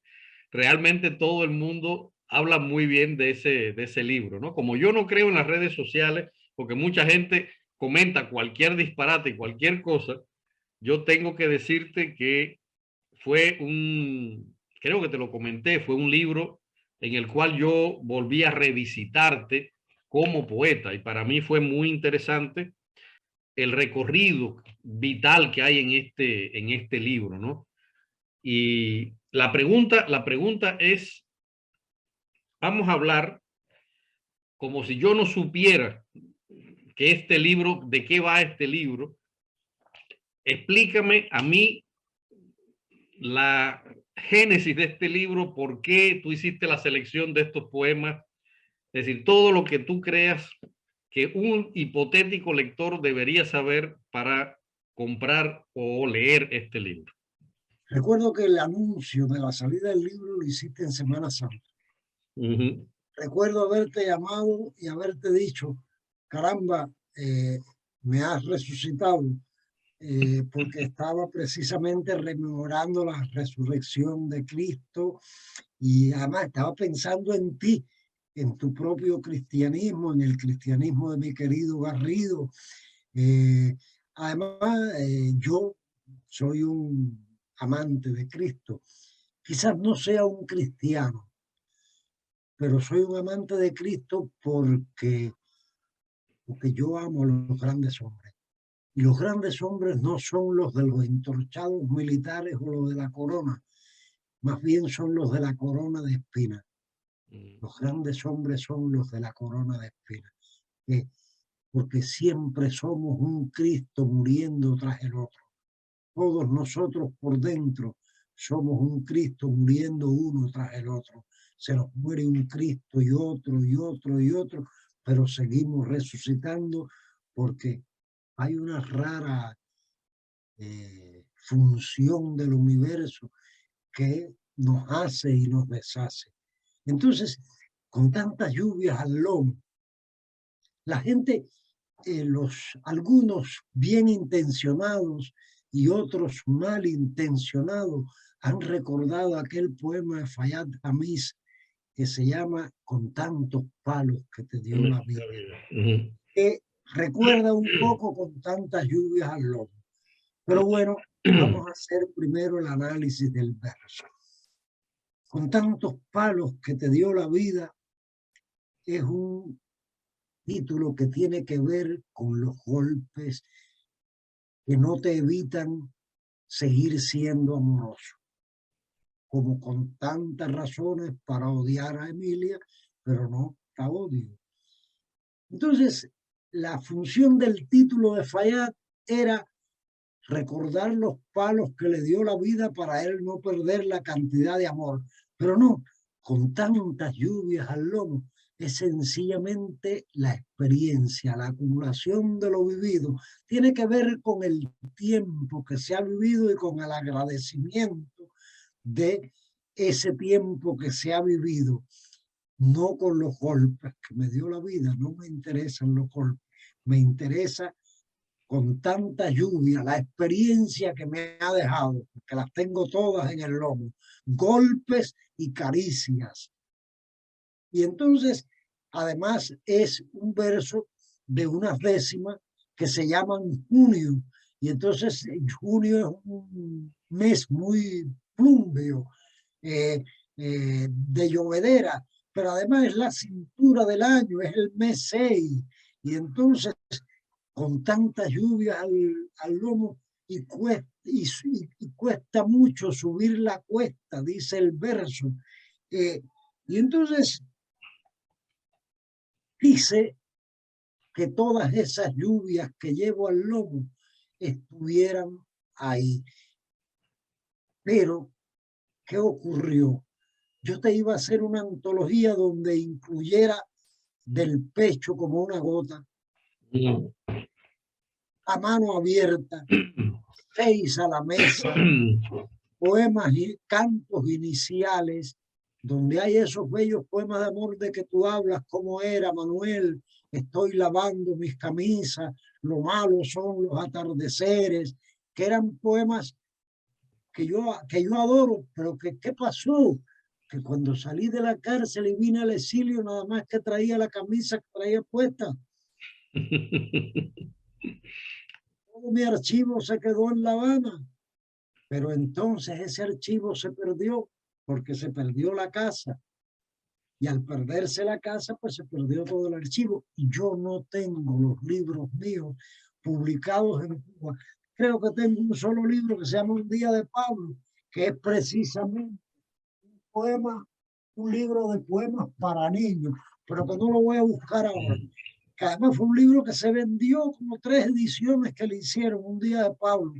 realmente todo el mundo habla muy bien de ese libro, ¿no? Como yo no creo en las redes sociales, porque mucha gente comenta cualquier disparate y cualquier cosa, yo tengo que decirte que creo que te lo comenté, fue un libro en el cual yo volví a revisitarte como poeta, y para mí fue muy interesante el recorrido vital que hay en este libro, ¿no? Y la pregunta es, vamos a hablar como si yo no supiera que este libro, de qué va este libro. Explícame a mí la génesis de este libro, por qué tú hiciste la selección de estos poemas, es decir, todo lo que tú creas que un hipotético lector debería saber para comprar o leer este libro. Recuerdo que el anuncio de la salida del libro lo hiciste en Semana Santa. Recuerdo haberte llamado y haberte dicho, caramba, me has resucitado, porque estaba precisamente rememorando la resurrección de Cristo, y además estaba pensando en ti, en tu propio cristianismo, en el cristianismo de mi querido Garrido. Además, yo soy un amante de Cristo. Quizás no sea un cristiano, pero soy un amante de Cristo porque yo amo a los grandes hombres. Y los grandes hombres no son los de los entorchados militares o los de la corona, más bien son los de la corona de espinas. Los grandes hombres son los de la corona de espinas. Porque siempre somos un Cristo muriendo tras el otro. Todos nosotros por dentro somos un Cristo muriendo uno tras el otro. Se nos muere un Cristo y otro y otro y otro, pero seguimos resucitando porque hay una rara función del universo que nos hace y nos deshace. Entonces, con tantas lluvias al lomo, la gente, algunos bien intencionados y otros mal intencionados, han recordado aquel poema de Fayad Hamis que se llama Con tantos palos que te dio la vida, que recuerda un poco Con tantas lluvias al lomo. Pero bueno, vamos a hacer primero el análisis del verso. Con tantos palos que te dio la vida es un título que tiene que ver con los golpes que no te evitan seguir siendo amoroso, como con tantas razones para odiar a Emilia, pero no la odio. Entonces, la función del título de Fayad era recordar los palos que le dio la vida para él no perder la cantidad de amor, pero no, con tantas lluvias al lomo, es sencillamente la experiencia, la acumulación de lo vivido. Tiene que ver con el tiempo que se ha vivido y con el agradecimiento de ese tiempo que se ha vivido, no con los golpes que me dio la vida. No me interesan los golpes, me interesa con tanta lluvia, la experiencia que me ha dejado, que las tengo todas en el lomo, golpes y caricias. Y entonces, además, es un verso de unas décimas que se llaman junio. Y entonces, junio es un mes muy plumbeo, de llovedera, pero además es la cintura del año, es el mes 6. Y entonces, con tanta lluvia al lomo, y cuesta mucho subir la cuesta, dice el verso. Y entonces dice que todas esas lluvias que llevo al lomo estuvieran ahí. Pero, ¿qué ocurrió? Yo te iba a hacer una antología donde incluyera del pecho como una gota, a mano abierta, 6 a la mesa, poemas y cantos iniciales, donde hay esos bellos poemas de amor de que tú hablas, como era Manuel, estoy lavando mis camisas, lo malo son los atardeceres, que eran poemas que yo adoro, pero que ¿qué pasó? Que cuando salí de la cárcel y vine al exilio, nada más que traía la camisa que traía puesta. Todo mi archivo se quedó en La Habana. Pero entonces ese archivo se perdió porque se perdió la casa. Y al perderse la casa, pues se perdió todo el archivo. Y yo no tengo los libros míos publicados en Cuba. Creo que tengo un solo libro que se llama Un día de Pablo, que es precisamente un poema, un libro de poemas para niños, pero que no lo voy a buscar ahora. Que además fue un libro que se vendió como 3 ediciones que le hicieron, Un día de Pablo.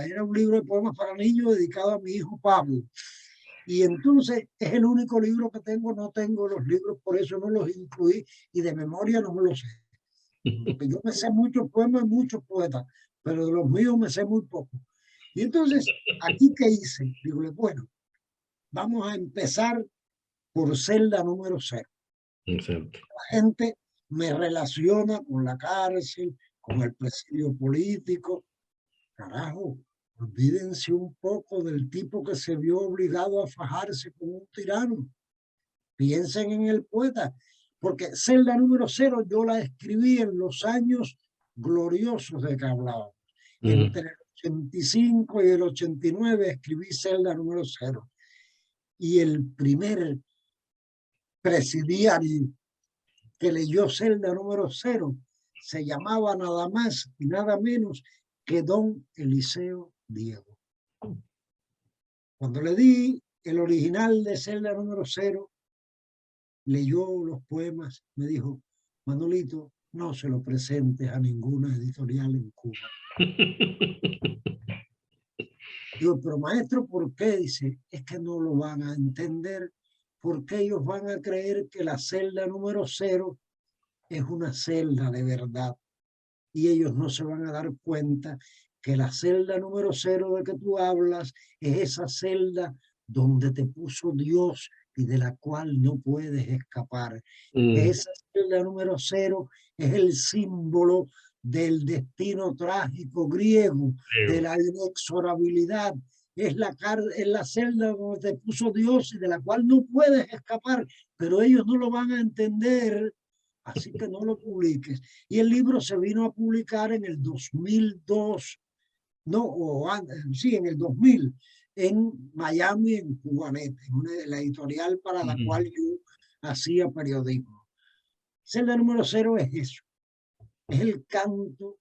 Era un libro de poemas para niños dedicado a mi hijo Pablo. Y entonces es el único libro que tengo, no tengo los libros, por eso no los incluí y de memoria no me los sé. Porque yo me sé muchos poemas y muchos poetas, pero de los míos me sé muy poco. Y entonces, ¿aquí qué hice? Digo, bueno, vamos a empezar por celda número 0. Exacto. La gente me relaciona con la cárcel, con el presidio político. Carajo, olvídense un poco del tipo que se vio obligado a fajarse con un tirano. Piensen en el poeta, porque celda número 0 yo la escribí en los años gloriosos de que hablábamos. Entre el 85 y el 89 escribí celda número 0. Y el primer presidiario que leyó celda número 0 se llamaba nada más y nada menos que don Eliseo Diego. Cuando le di el original de celda número 0, leyó los poemas, me dijo, Manolito, no se lo presentes a ninguna editorial en Cuba. Digo, pero maestro, ¿por qué? Dice, es que no lo van a entender, porque ellos van a creer que la celda número 0 es una celda de verdad. Y ellos no se van a dar cuenta que la celda número 0 de que tú hablas es esa celda donde te puso Dios y de la cual no puedes escapar. Esa celda número 0 es el símbolo del destino trágico griego, de la inexorabilidad. Es la celda donde te puso Dios y de la cual no puedes escapar, pero ellos no lo van a entender, así que no lo publiques. Y el libro se vino a publicar en el 2002, sí, en el 2000, en Miami, en Cubanet, la editorial para la cual yo hacía periodismo. Celda número 0 es eso, es el canto,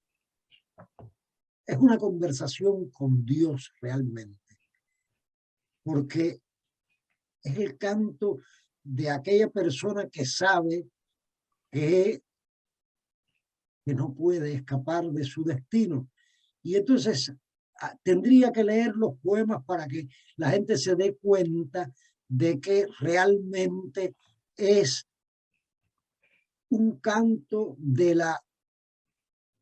es una conversación con Dios realmente, porque es el canto de aquella persona que sabe que no puede escapar de su destino. Y entonces tendría que leer los poemas para que la gente se dé cuenta de que realmente es un canto del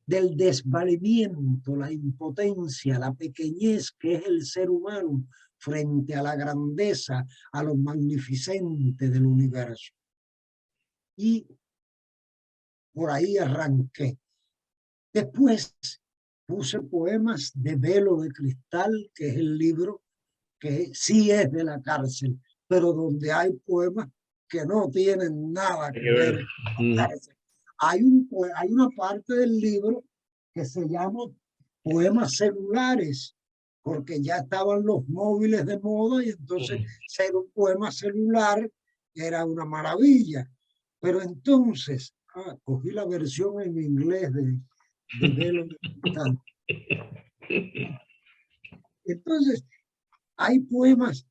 desvalimiento, la impotencia, la pequeñez que es el ser humano frente a la grandeza, a lo magnificente del universo. Y por ahí arranqué. Después puse poemas de Velo de Cristal, que es el libro que sí es de la cárcel, pero donde hay poemas que no tienen nada que ver con la cárcel. Hay una parte del libro que se llama Poemas Celulares, porque ya estaban los móviles de moda y entonces ser un poema celular era una maravilla. Pero entonces, cogí la versión en inglés de Velo de Cristal. Entonces, hay poemas,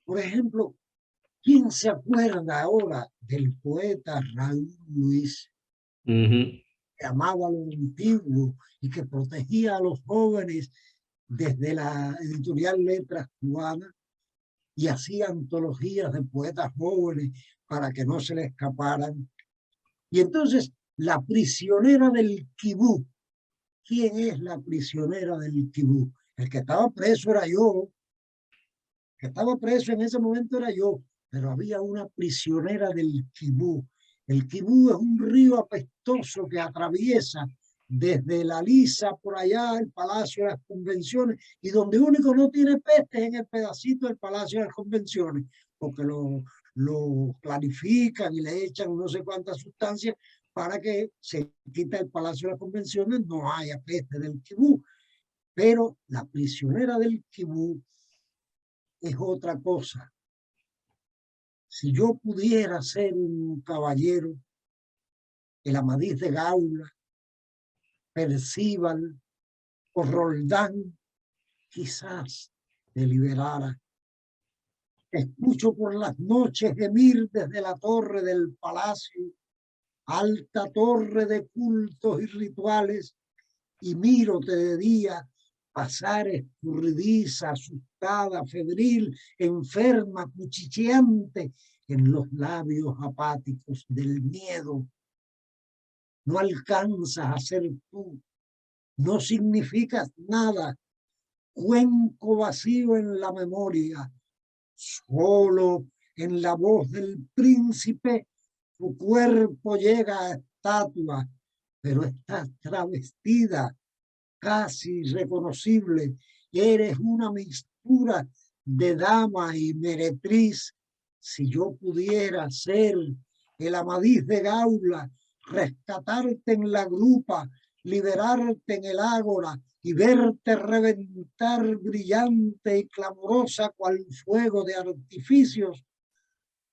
por ejemplo, ¿quién se acuerda ahora del poeta Raúl Luis, que amaba lo antiguo y que protegía a los jóvenes desde la editorial Letras Cubanas y hacía antologías de poetas jóvenes para que no se le escaparan? Y entonces, la prisionera del Quibú. ¿Quién es la prisionera del Quibú? El que estaba preso era yo. El que estaba preso en ese momento era yo, pero había una prisionera del Quibú. El Quibú es un río apestoso que atraviesa desde la Lisa por allá el Palacio de las Convenciones, y donde único no tiene peste es en el pedacito del Palacio de las Convenciones, porque lo clarifican y le echan no sé cuántas sustancias para que se quita el Palacio de las Convenciones, no haya peste del Quibú. Pero la prisionera del Quibú es otra cosa. Si yo pudiera ser un caballero, el Amadís de Gaula, Percival o Roldán, quizás te liberara. Escucho por las noches gemir desde la torre del palacio, alta torre de cultos y rituales, y mírote de día pasar escurridiza, asustada, febril, enferma, cuchicheante en los labios apáticos del miedo. No alcanzas a ser tú, no significas nada, cuenco vacío en la memoria, solo en la voz del príncipe tu cuerpo llega a estatua, pero estás travestida, casi reconocible, eres una mixtura de dama y meretriz. Si yo pudiera ser el Amadís de Gaula, rescatarte en la grupa, liberarte en el ágora y verte reventar brillante y clamorosa cual fuego de artificios.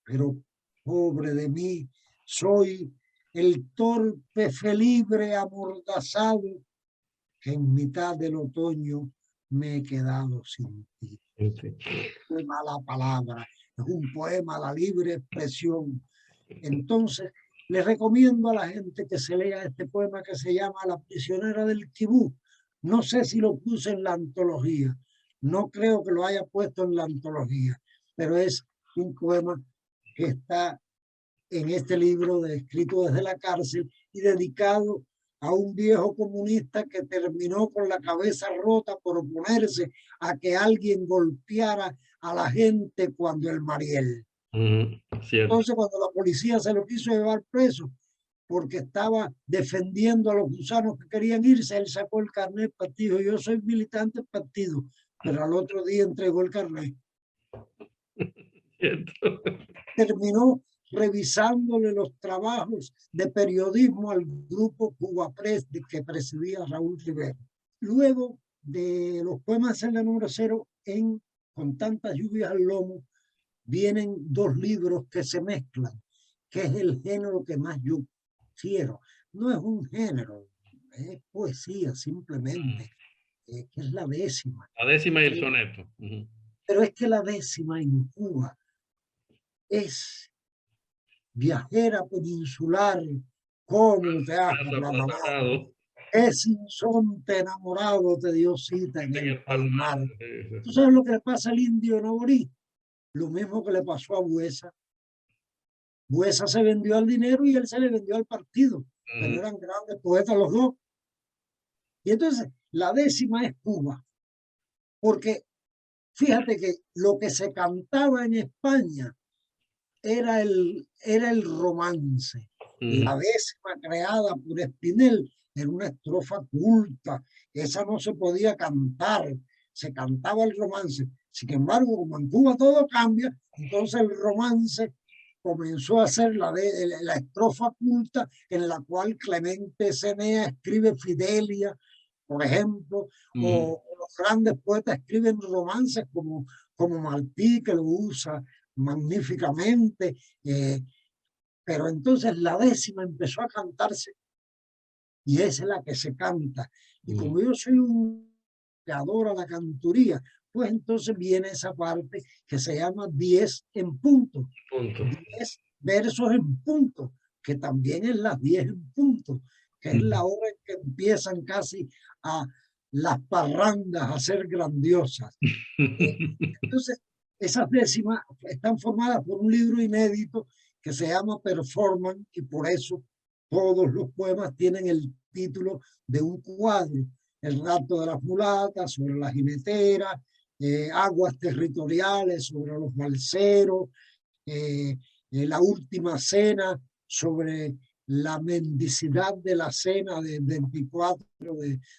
Pero pobre de mí, soy el torpe felibre amordazado que en mitad del otoño me he quedado sin ti. Qué mala palabra. Es un poema a la libre expresión. Entonces, les recomiendo a la gente que se lea este poema que se llama La prisionera del Kibú. No sé si lo puse en la antología, no creo que lo haya puesto en la antología, pero es un poema que está en este libro de escrito desde la cárcel y dedicado a un viejo comunista que terminó con la cabeza rota por oponerse a que alguien golpeara a la gente cuando el Mariel. Cierto. Entonces, cuando la policía se lo quiso llevar preso porque estaba defendiendo a los gusanos que querían irse, él sacó el carnet del partido. Yo soy militante del partido, pero al otro día entregó el carnet. Cierto. Terminó revisándole los trabajos de periodismo al grupo Cuba Press que presidía Raúl Rivera. Luego de los poemas en la número 0, Con tantas lluvias al lomo, vienen dos libros que se mezclan, que es el género que más yo quiero. No es un género, es poesía simplemente, que es la décima. La décima y el soneto. Pero es que la décima en Cuba es viajera peninsular, como te has ablandado, es insonte enamorado, te dio cita en el palmar. ¿Tú sabes lo que le pasa al indio Naborí? Lo mismo que le pasó a Buesa. Buesa se vendió al dinero y él se le vendió al partido, pero eran grandes poetas los dos. Y entonces la décima es Cuba, porque fíjate que lo que se cantaba en España era el romance. La décima creada por Espinel era una estrofa culta, esa no se podía cantar, se cantaba el romance. Sin embargo, como en Cuba todo cambia, entonces el romance comenzó a ser la estrofa culta en la cual Clemente Cenea escribe Fidelia, por ejemplo, o los grandes poetas escriben romances como Martí, que lo usa magníficamente, pero entonces la décima empezó a cantarse y esa es la que se canta. Y como yo soy un que adora la canturía, pues entonces viene esa parte que se llama 10 en punto. 10 versos en punto, que también es las 10 en punto, que es la hora en que empiezan casi a las parrandas a ser grandiosas. Entonces, esas décimas están formadas por un libro inédito que se llama Performance y por eso todos los poemas tienen el título de un cuadro. El rapto de las mulatas, sobre la jinetera, aguas territoriales, sobre los balseros, la última cena, sobre la mendicidad de la cena del 24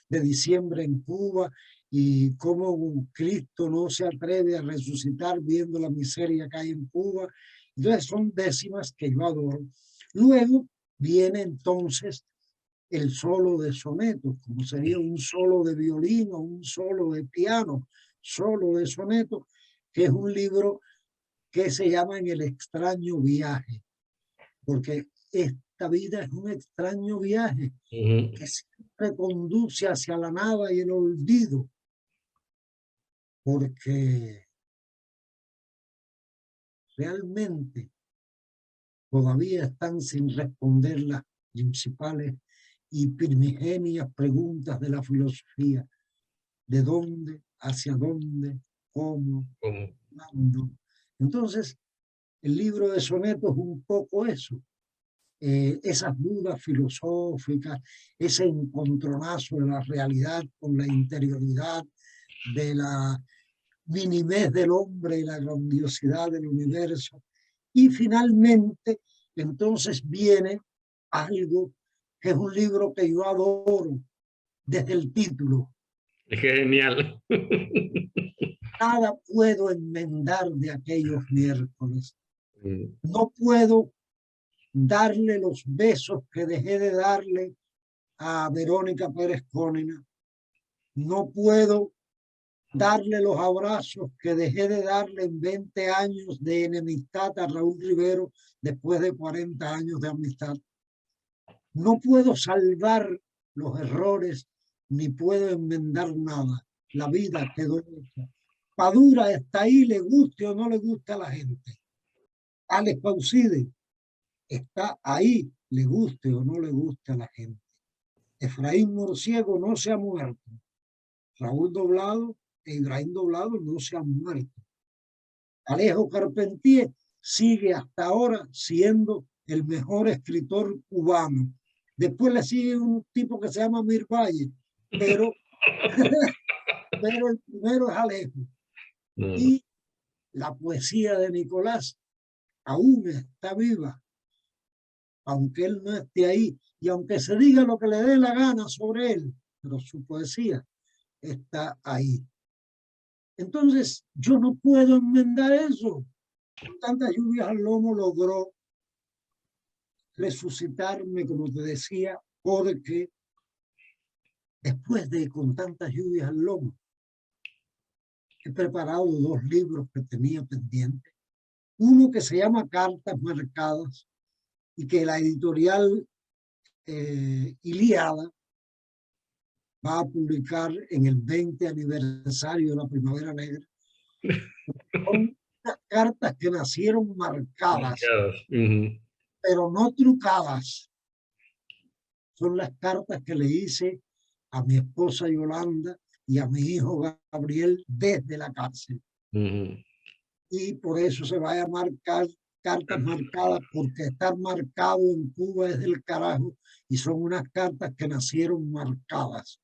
de diciembre en Cuba y cómo Cristo no se atreve a resucitar viendo la miseria que hay en Cuba. Entonces son décimas que yo adoro. Luego viene entonces el solo de sonetos, como sería un solo de violín o un solo de piano, solo de sonetos, que es un libro que se llama En el extraño viaje, porque esta vida es un extraño viaje que siempre conduce hacia la nada y el olvido, porque realmente todavía están sin responder las principales y primigenias preguntas de la filosofía. ¿De dónde? ¿Hacia dónde? ¿Cómo? ¿Cuándo? Entonces, el libro de sonetos es un poco eso. Esas dudas filosóficas, ese encontronazo de la realidad con la interioridad, de la minimez del hombre y la grandiosidad del universo. Y finalmente, entonces viene algo que es un libro que yo adoro desde el título. Es genial. Nada puedo enmendar de aquellos miércoles. No puedo darle los besos que dejé de darle a Verónica Pérez Cónena. No puedo darle los abrazos que dejé de darle en 20 años de enemistad a Raúl Rivero después de 40 años de amistad. No puedo salvar los errores ni puedo enmendar nada. La vida quedó hecha. Padura está ahí, le guste o no le guste a la gente. Alex Pauside está ahí, le guste o no le guste a la gente. Efraín Morciego no se ha muerto. Raúl Doblado e Ibrahim Doblado no se han muerto. Alejo Carpentier sigue hasta ahora siendo el mejor escritor cubano. Después le sigue un tipo que se llama Amir Valle, pero, pero el primero es Alejo. Y la poesía de Nicolás aún está viva, aunque él no esté ahí, y aunque se diga lo que le dé la gana sobre él, pero su poesía está ahí. Entonces, yo no puedo enmendar eso. Con tantas lluvias al lomo logró resucitarme, como te decía, porque después de con tantas lluvias al lomo, he preparado 2 libros que tenía pendientes. Uno que se llama Cartas Marcadas y que la editorial Ilíada va a publicar en el 20 aniversario de la Primavera Negra. Son cartas que nacieron marcadas, pero no trucadas. Son las cartas que le hice a mi esposa Yolanda y a mi hijo Gabriel desde la cárcel. Y por eso se va a llamar cartas marcadas, porque estar marcado en Cuba es del carajo, y son unas cartas que nacieron marcadas.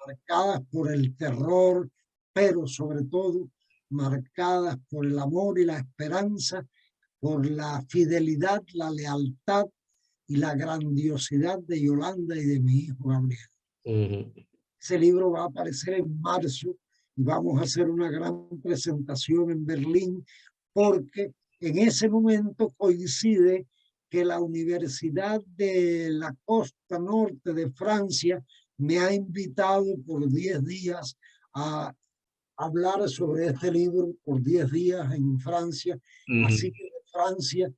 Marcadas por el terror, pero sobre todo marcadas por el amor y la esperanza, por la fidelidad, la lealtad y la grandiosidad de Yolanda y de mi hijo Gabriel. Ese libro va a aparecer en marzo y vamos a hacer una gran presentación en Berlín, porque en ese momento coincide que la Universidad de la Costa Norte de Francia me ha invitado por 10 días a hablar sobre este libro por 10 días en Francia. Así que de Francia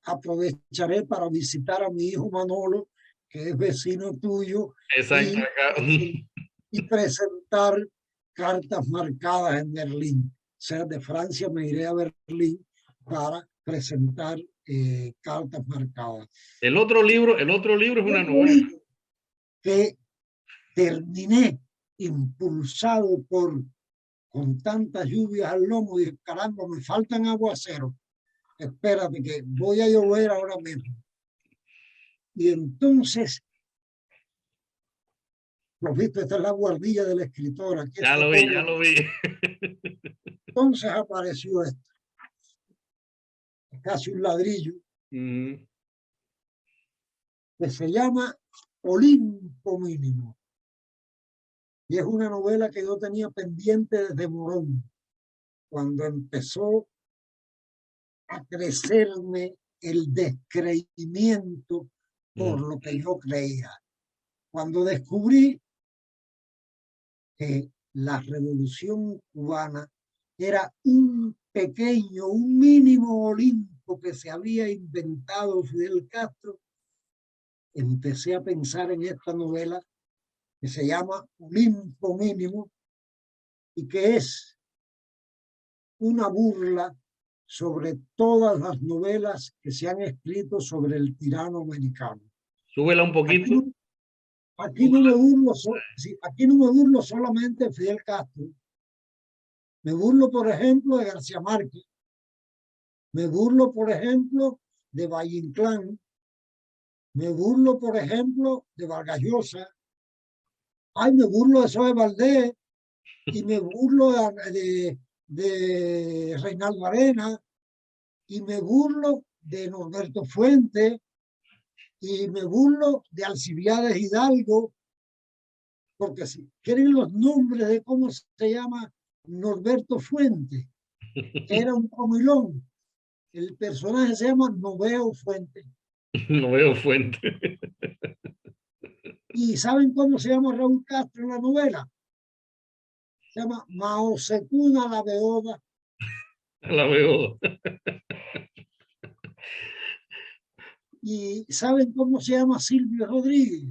aprovecharé para visitar a mi hijo Manolo, que es vecino tuyo, y presentar cartas marcadas en Berlín. O sea, de Francia me iré a Berlín para presentar cartas marcadas. El otro libro es una novela que terminé impulsado por con tantas lluvias al lomo, y caramba, me faltan aguaceros. Espérate que voy a llover ahora mismo. Y entonces, ¿lo viste? Esta es la guardilla de la escritora. Ya lo vi, ya lo vi. Entonces apareció esto. Casi un ladrillo. Que se llama Olimpo Mínimo. Y es una novela que yo tenía pendiente desde Morón, cuando empezó a crecerme el descreimiento por lo que yo creía. Cuando descubrí que la revolución cubana era un pequeño, un mínimo Olimpo que se había inventado Fidel Castro, empecé a pensar en esta novela que se llama Olimpo Mínimo y que es una burla sobre todas las novelas que se han escrito sobre el tirano americano. Súbela un poquito. Aquí no me burlo solamente de Fidel Castro. Me burlo, por ejemplo, de García Márquez. Me burlo, por ejemplo, de Valle Inclán. Me burlo, por ejemplo, de Vargas Llosa. Ay, me burlo de Zoe Valdés. Y me burlo de Reinaldo Arena. Y me burlo de Norberto Fuentes. Y me burlo de Alcibiades Hidalgo. Porque si quieren los nombres de cómo se llama Norberto Fuentes, era un comilón. El personaje se llama Noveo Fuentes. Noveo Fuentes. ¿Y saben cómo se llama Raúl Castro en la novela? Se llama Mao Zedong a la Beoda. A la Beoda. ¿Y saben cómo se llama Silvio Rodríguez?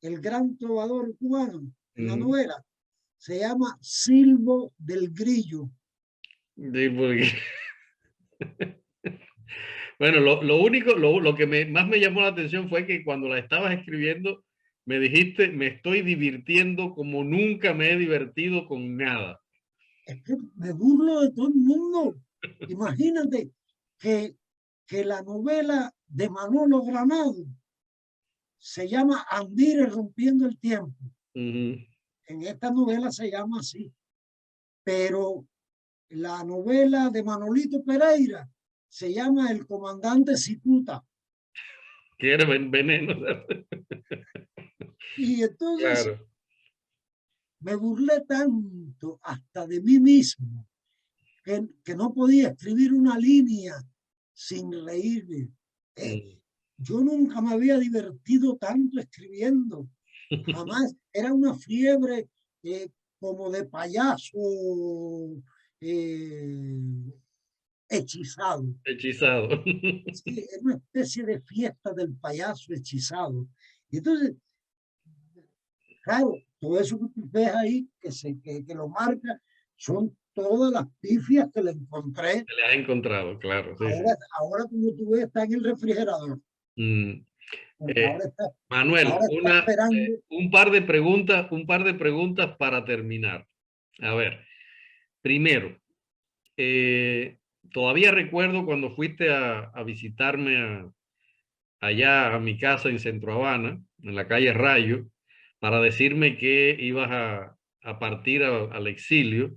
El gran trovador cubano en la novela. Se llama Silvo del Grillo. Bueno, lo único, lo que más me llamó la atención fue que cuando la estabas escribiendo, me dijiste, me estoy divirtiendo como nunca me he divertido con nada. Es que me burlo de todo el mundo. Imagínate que la novela de Manolo Granado se llama Andire rompiendo el tiempo. En esta novela se llama así, pero la novela de Manolito Pereira se llama El comandante Cicuta. Que era veneno. Y entonces Claro. me burlé tanto hasta de mí mismo que no podía escribir una línea sin reírme. Yo nunca me había divertido tanto escribiendo. Jamás. Era una fiebre como de payaso hechizado. Hechizado. Sí, era una especie de fiesta del payaso hechizado. Y entonces, claro, todo eso que tú ves ahí, que lo marca, son todas las pifias que le encontré. Se le has encontrado, claro. Sí, Ahora, sí. ahora como tú ves, está en el refrigerador. Ahora está, Manuel, ahora está esperando. un par de preguntas para terminar. A ver, primero, todavía recuerdo cuando fuiste a visitarme allá a mi casa en Centro Habana, en la calle Rayo, para decirme que ibas a partir al exilio,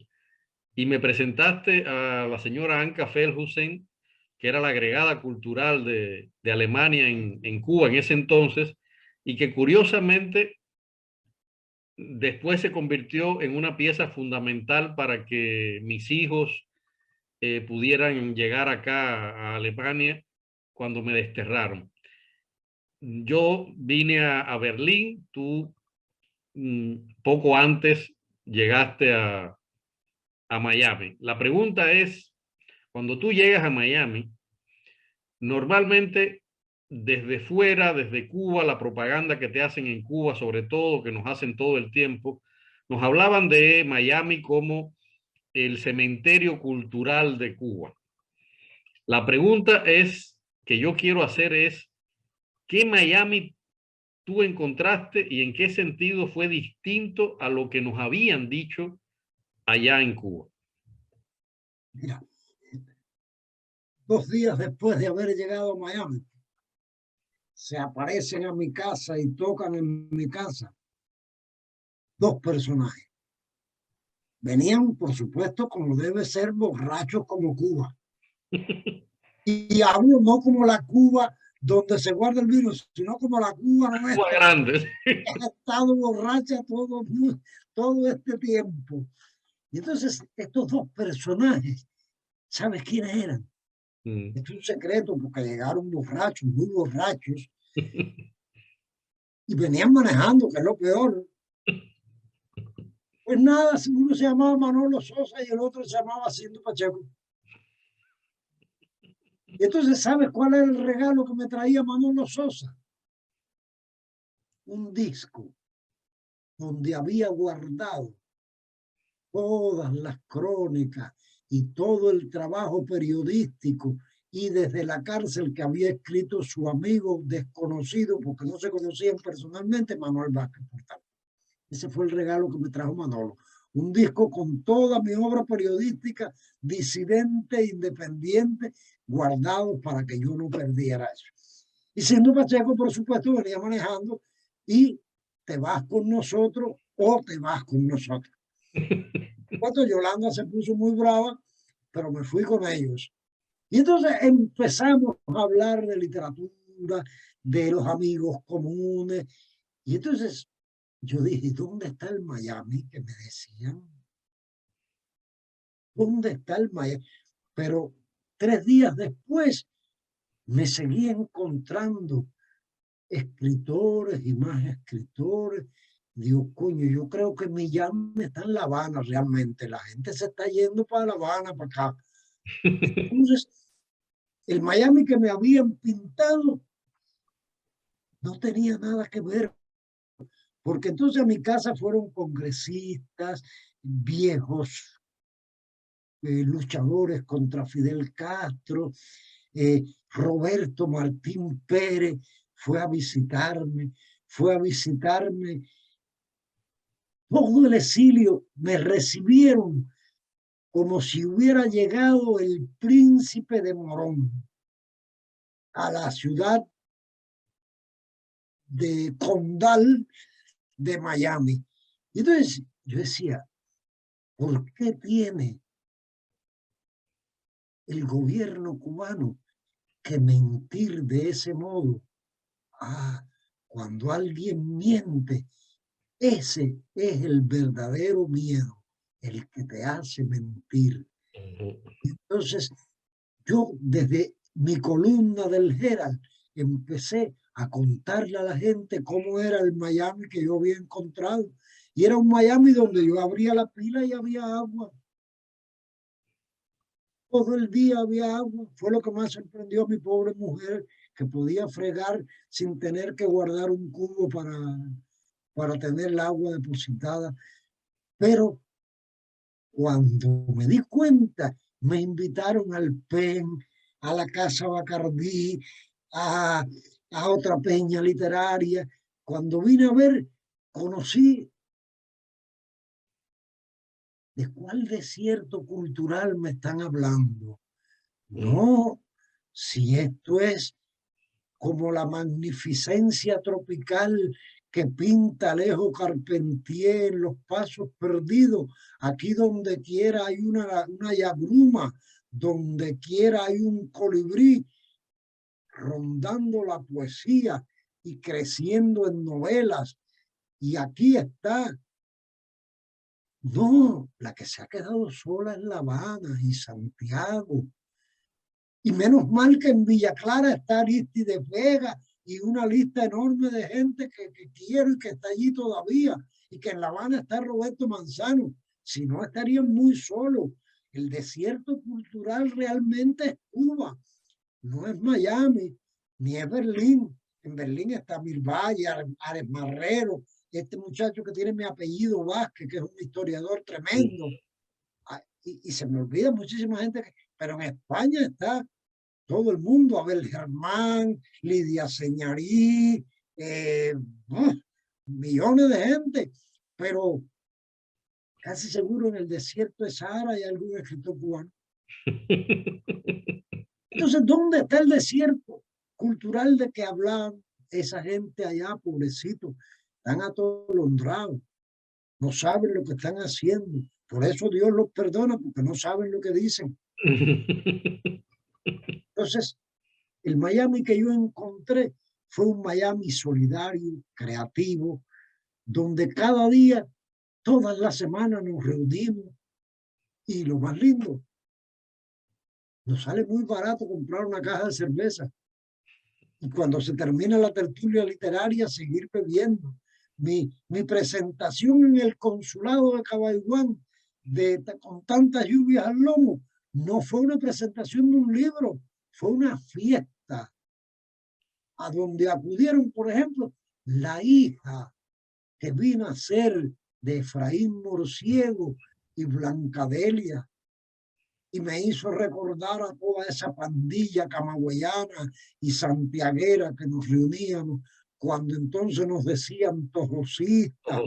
y me presentaste a la señora Anka Feldhusen, que era la agregada cultural de Alemania en Cuba en ese entonces, y que curiosamente después se convirtió en una pieza fundamental para que mis hijos pudieran llegar acá a Alemania cuando me desterraron. Yo vine a Berlín, tú poco antes llegaste a Miami. La pregunta es, cuando tú llegas a Miami, normalmente desde fuera, desde Cuba, la propaganda que te hacen en Cuba, sobre todo, que nos hacen todo el tiempo, nos hablaban de Miami como el cementerio cultural de Cuba. La pregunta que yo quiero hacer es, ¿qué Miami tú encontraste y en qué sentido fue distinto a lo que nos habían dicho allá en Cuba? Mira, 2 días después de haber llegado a Miami, se aparecen a mi casa y tocan en mi casa 2 personajes. Venían, por supuesto, como debe ser, borrachos como Cuba. Y hablo no como la Cuba donde se guarda el virus, sino como la Cuba nuestra, Cuba grande. que ha estado borracha todo este tiempo. Y entonces, estos 2 personajes, ¿sabes quiénes eran? Es un secreto porque llegaron borrachos, muy borrachos, y venían manejando, que es lo peor. Pues nada, uno se llamaba Manolo Sosa y el otro se llamaba Cinto Pacheco. Y entonces, ¿sabes cuál era el regalo que me traía Manolo Sosa? Un disco donde había guardado todas las crónicas y todo el trabajo periodístico y desde la cárcel que había escrito su amigo desconocido, porque no se conocían personalmente, Manuel Vázquez Portal. Ese fue el regalo que me trajo Manolo. Un disco con toda mi obra periodística, disidente, independiente, guardado para que yo no perdiera eso. Y siendo Pacheco, por supuesto, venía manejando y te vas con nosotros o te vas con nosotros. Cuando Yolanda se puso muy brava, pero me fui con ellos. Y entonces empezamos a hablar de literatura, de los amigos comunes. Y entonces yo dije, ¿dónde está el Miami que me decían? ¿Dónde está el Miami? Pero 3 días después me seguí encontrando escritores y más escritores. Digo, coño, yo creo que Miami está en La Habana realmente. La gente se está yendo para La Habana, para acá. Entonces, el Miami que me habían pintado no tenía nada que ver, porque entonces a mi casa fueron congresistas, viejos luchadores contra Fidel Castro, Roberto Martín Pérez fue a visitarme, todo el exilio me recibieron como si hubiera llegado el príncipe de Morón a la ciudad de Condal de Miami. Y entonces yo decía, ¿por qué tiene el gobierno cubano que mentir de ese modo? Cuando alguien miente, ese es el verdadero miedo, el que te hace mentir. Entonces, yo desde mi columna del Herald empecé a contarle a la gente cómo era el Miami que yo había encontrado. Y era un Miami donde yo abría la pila y había agua. Todo el día había agua. Fue lo que más sorprendió a mi pobre mujer, que podía fregar sin tener que guardar un cubo para tener el agua depositada. Pero cuando me di cuenta, me invitaron al PEN, a la Casa Bacardí, a otra peña literaria. Cuando vine a ver, conocí de cuál desierto cultural me están hablando. No, si esto es como la magnificencia tropical que pinta Alejo Carpentier en Los Pasos Perdidos. Aquí donde quiera hay una yagruma, donde quiera hay un colibrí rondando la poesía y creciendo en novelas. Y aquí está. No, la que se ha quedado sola es La Habana y Santiago. Y menos mal que en Villa Clara está Arístides Vega y una lista enorme de gente que quiero y que está allí todavía. Y que en La Habana está Roberto Manzano. Si no, estarían muy solos. El desierto cultural realmente es Cuba. No es Miami, ni es Berlín. En Berlín está Mirvalle, Ares Marrero, este muchacho que tiene mi apellido Vázquez, que es un historiador tremendo. Y se me olvida muchísima gente, pero en España está todo el mundo, Abel Germán, Lidia Señarí, millones de gente, pero casi seguro en el desierto de Sahara hay algún escritor cubano. Entonces, ¿dónde está el desierto cultural de que hablan esa gente allá, pobrecito? Están atolondrados, no saben lo que están haciendo. Por eso Dios los perdona, porque no saben lo que dicen. Entonces, el Miami que yo encontré fue un Miami solidario, creativo, donde cada día, todas las semanas nos reunimos. Y lo más lindo, nos sale muy barato comprar una caja de cerveza. Y cuando se termina la tertulia literaria, seguir bebiendo. Mi presentación en el consulado de Cabaiguán, con tantas lluvias al lomo, no fue una presentación de un libro, fue una fiesta a donde acudieron, por ejemplo, la hija que vino a ser de Efraín Morciego y Blancadelia, y me hizo recordar a toda esa pandilla camagüeyana y santiaguera que nos reuníamos cuando entonces nos decían tojosistas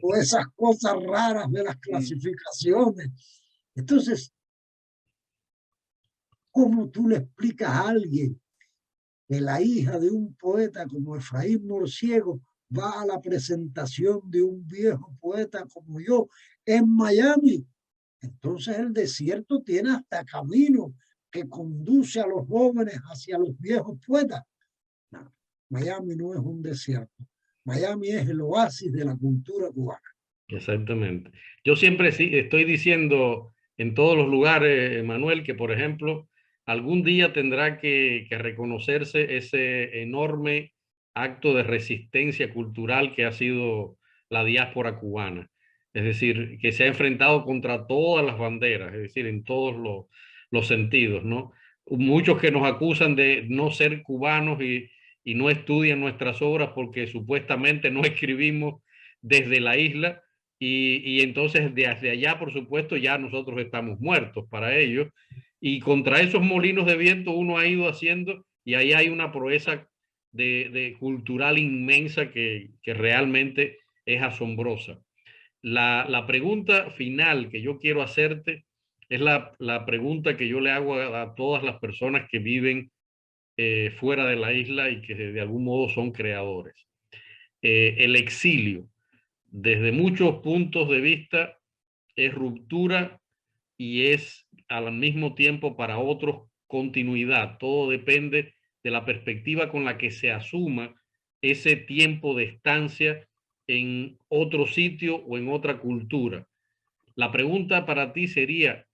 o esas cosas raras de las clasificaciones. Entonces, ¿cómo tú le explicas a alguien que la hija de un poeta como Efraín Morciego va a la presentación de un viejo poeta como yo en Miami? Entonces el desierto tiene hasta camino que conduce a los jóvenes hacia los viejos poetas. No, Miami no es un desierto. Miami es el oasis de la cultura cubana. Exactamente. Yo siempre sí estoy diciendo en todos los lugares, Manuel, que por ejemplo, algún día tendrá que reconocerse ese enorme acto de resistencia cultural que ha sido la diáspora cubana. Es decir, que se ha enfrentado contra todas las banderas, es decir, en todos los sentidos, ¿no? Muchos que nos acusan de no ser cubanos y no estudian nuestras obras porque supuestamente no escribimos desde la isla. Y entonces desde allá, por supuesto, ya nosotros estamos muertos para ellos. Y contra esos molinos de viento uno ha ido haciendo, y ahí hay una proeza de cultural inmensa que realmente es asombrosa. La pregunta final que yo quiero hacerte es la pregunta que yo le hago a todas las personas que viven fuera de la isla y que de algún modo son creadores. El exilio, desde muchos puntos de vista, es ruptura y es al mismo tiempo para otros continuidad. Todo depende de la perspectiva con la que se asuma ese tiempo de estancia en otro sitio o en otra cultura. La pregunta para ti sería,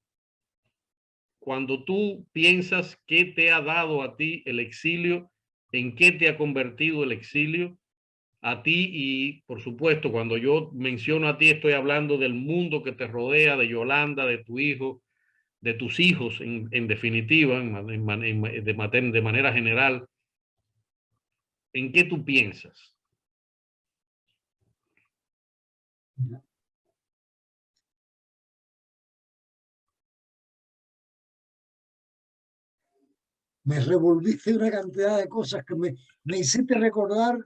cuando tú piensas qué te ha dado a ti el exilio, en qué te ha convertido el exilio a ti, y por supuesto, cuando yo menciono a ti, estoy hablando del mundo que te rodea, de Yolanda, de tu hijo, de tus hijos en definitiva, de manera general. ¿En qué tú piensas? Me revolviste una cantidad de cosas que me hiciste recordar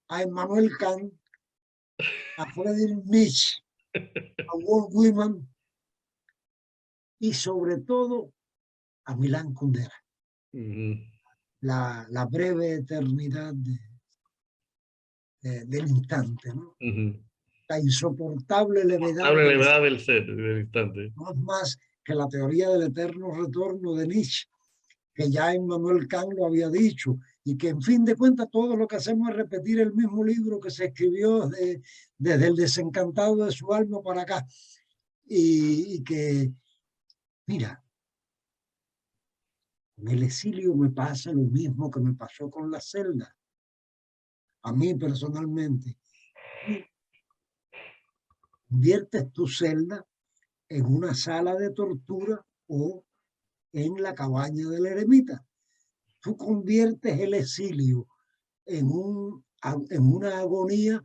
a Immanuel Kant, a Friedrich Nietzsche, a Walt Whitman y sobre todo a Milán Kundera. La breve eternidad del instante, ¿no? La insoportable levedad del ser, del instante. No es más que la teoría del eterno retorno de Nietzsche, que ya Immanuel Kant lo había dicho, y que en fin de cuentas todo lo que hacemos es repetir el mismo libro que se escribió desde el desencantado de su alma para acá. Y que, mira, en el exilio me pasa lo mismo que me pasó con la celda. A mí personalmente. Conviertes tu celda en una sala de tortura o en la cabaña del eremita. Tú conviertes el exilio en una agonía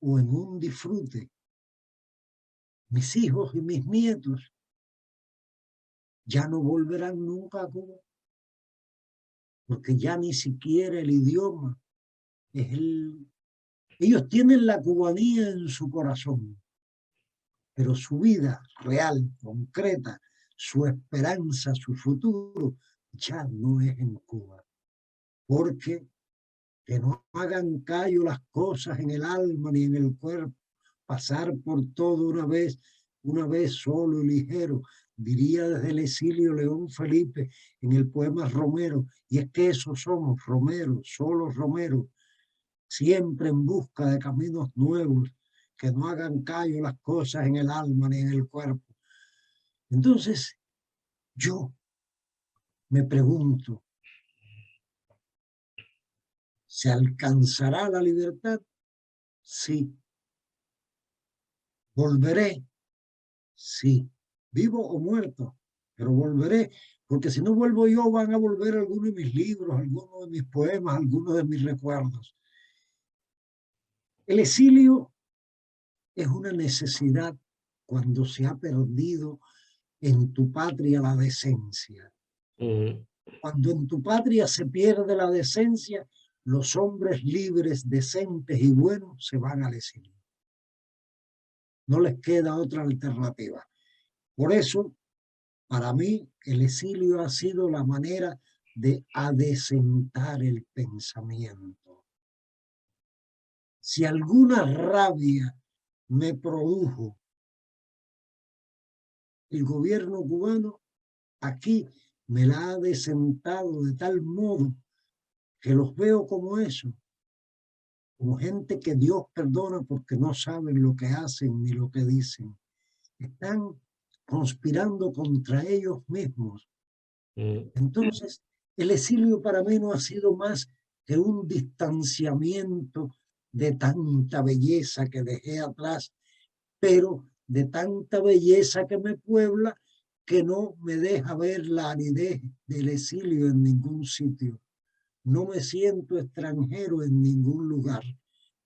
o en un disfrute. Mis hijos y mis nietos ya no volverán nunca a Cuba, porque ya ni siquiera el idioma es el... Ellos tienen la cubanía en su corazón, pero su vida real, concreta, su esperanza, su futuro, ya no es en Cuba. Porque que no hagan callo las cosas en el alma ni en el cuerpo, pasar por todo una vez solo y ligero, diría desde el exilio León Felipe en el poema Romero, y es que esos somos romeros, solo romeros, siempre en busca de caminos nuevos, que no hagan callo las cosas en el alma ni en el cuerpo. Entonces, yo me pregunto, ¿se alcanzará la libertad? Sí. ¿Volveré? Sí. Vivo o muerto, pero volveré, porque si no vuelvo yo, van a volver algunos de mis libros, algunos de mis poemas, algunos de mis recuerdos. El exilio es una necesidad cuando se ha perdido en tu patria la decencia. Cuando en tu patria se pierde la decencia, los hombres libres, decentes y buenos se van al exilio. No les queda otra alternativa. Por eso, para mí, el exilio ha sido la manera de adecentar el pensamiento. Si alguna rabia me produjo el gobierno cubano, aquí me la ha adecentado de tal modo que los veo como eso, como gente que Dios perdona porque no saben lo que hacen ni lo que dicen. Están conspirando contra ellos mismos. Entonces, el exilio para mí no ha sido más que un distanciamiento de tanta belleza que dejé atrás, pero de tanta belleza que me puebla, que no me deja ver la aridez del exilio en ningún sitio. No me siento extranjero en ningún lugar.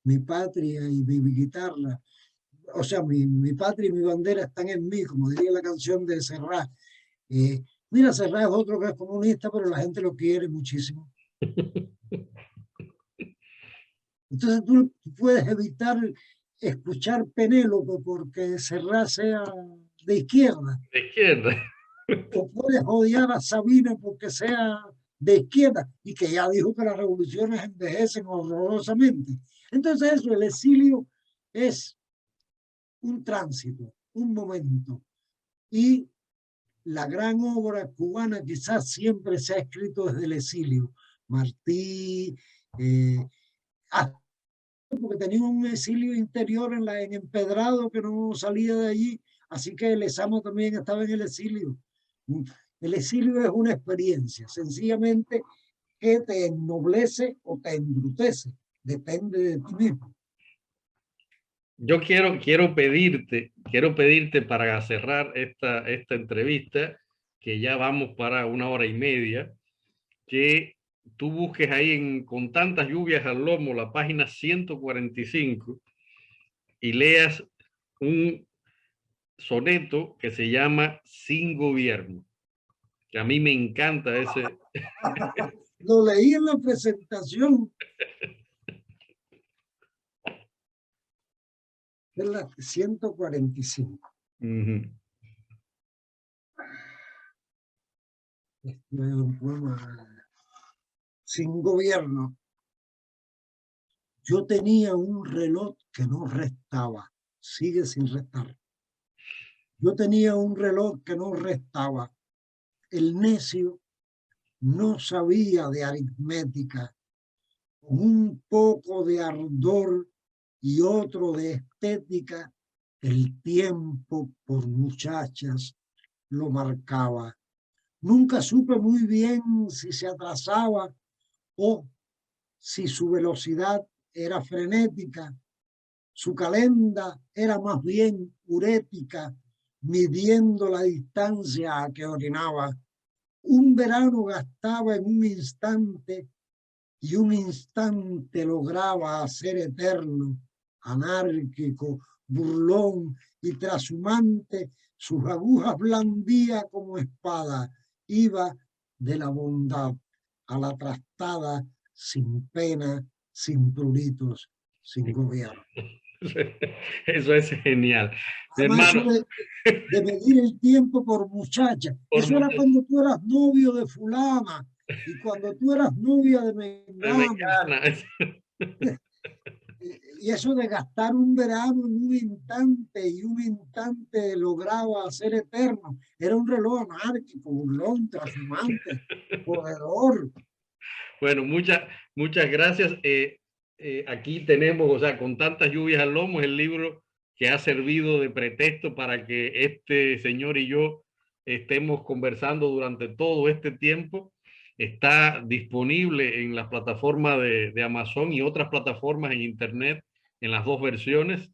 Mi patria y mi guitarra, o sea, mi patria y mi bandera están en mí, como diría la canción de Serrat. Mira, Serrat es otro que es comunista, pero la gente lo quiere muchísimo. Entonces tú puedes evitar escuchar Penélope porque Serrat sea de izquierda. De izquierda. O puedes odiar a Sabina porque sea de izquierda y que ya dijo que las revoluciones envejecen horrorosamente. Entonces eso, el exilio es un tránsito, un momento. Y la gran obra cubana quizás siempre se ha escrito desde el exilio. Martí, porque tenía un exilio interior en Empedrado que no salía de allí, así que Lezama también estaba en el exilio. El exilio es una experiencia, sencillamente que te ennoblece o te embrutece, depende de ti mismo. Yo quiero pedirte para cerrar esta entrevista, que ya vamos para 1 hora y media, que tú busques ahí Con tantas lluvias al lomo, la página 145, y leas un soneto que se llama Sin Gobierno, que a mí me encanta ese. Lo leí en la presentación de la 145. Este es un poema Sin Gobierno. Yo tenía un reloj que no restaba, sigue sin restar. Yo tenía un reloj que no restaba. El necio no sabía de aritmética. Con un poco de ardor y otro de estética, el tiempo por muchachas lo marcaba. Nunca supe muy bien si se atrasaba o si su velocidad era frenética. Su calenda era más bien urética, midiendo la distancia a que orinaba. Un verano gastaba en un instante y un instante lograba hacer eterno, anárquico, burlón y trashumante. Sus agujas blandía como espada, iba de la bondad a la trastada, sin pena, sin pruritos, sin gobierno. Eso es genial. Además, eso de medir el tiempo por muchacha, eso era cuando tú eras novio de fulana y cuando tú eras novia de mengana. Y eso de gastar un verano en un instante y un instante lograba hacer eterno, era un reloj anárquico, burlón, trashumante, corredor. Bueno, muchas gracias. Aquí tenemos, o sea, Con tantas lluvias al lomo, es el libro que ha servido de pretexto para que este señor y yo estemos conversando durante todo este tiempo. Está disponible en las plataformas de Amazon y otras plataformas en Internet, en las dos versiones.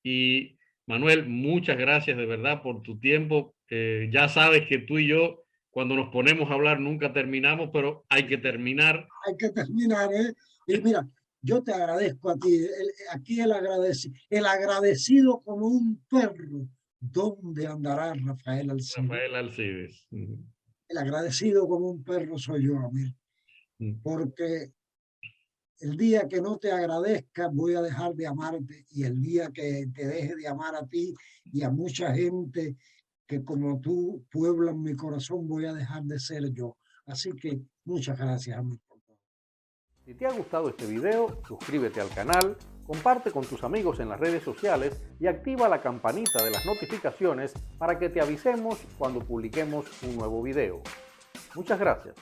Y Manuel, muchas gracias de verdad por tu tiempo. Ya sabes que tú y yo, cuando nos ponemos a hablar, nunca terminamos, pero hay que terminar. Hay que terminar, ¿eh? Y mira, yo te agradezco a ti. Aquí el agradecido como un perro. ¿Dónde andará Rafael Alcides? Rafael Alcides. El agradecido como un perro soy yo, Amir. Porque el día que no te agradezca voy a dejar de amarte, y el día que te deje de amar a ti y a mucha gente que como tú pueblan mi corazón, voy a dejar de ser yo. Así que muchas gracias, Amir. Si te ha gustado este video, suscríbete al canal, comparte con tus amigos en las redes sociales y activa la campanita de las notificaciones para que te avisemos cuando publiquemos un nuevo video. Muchas gracias.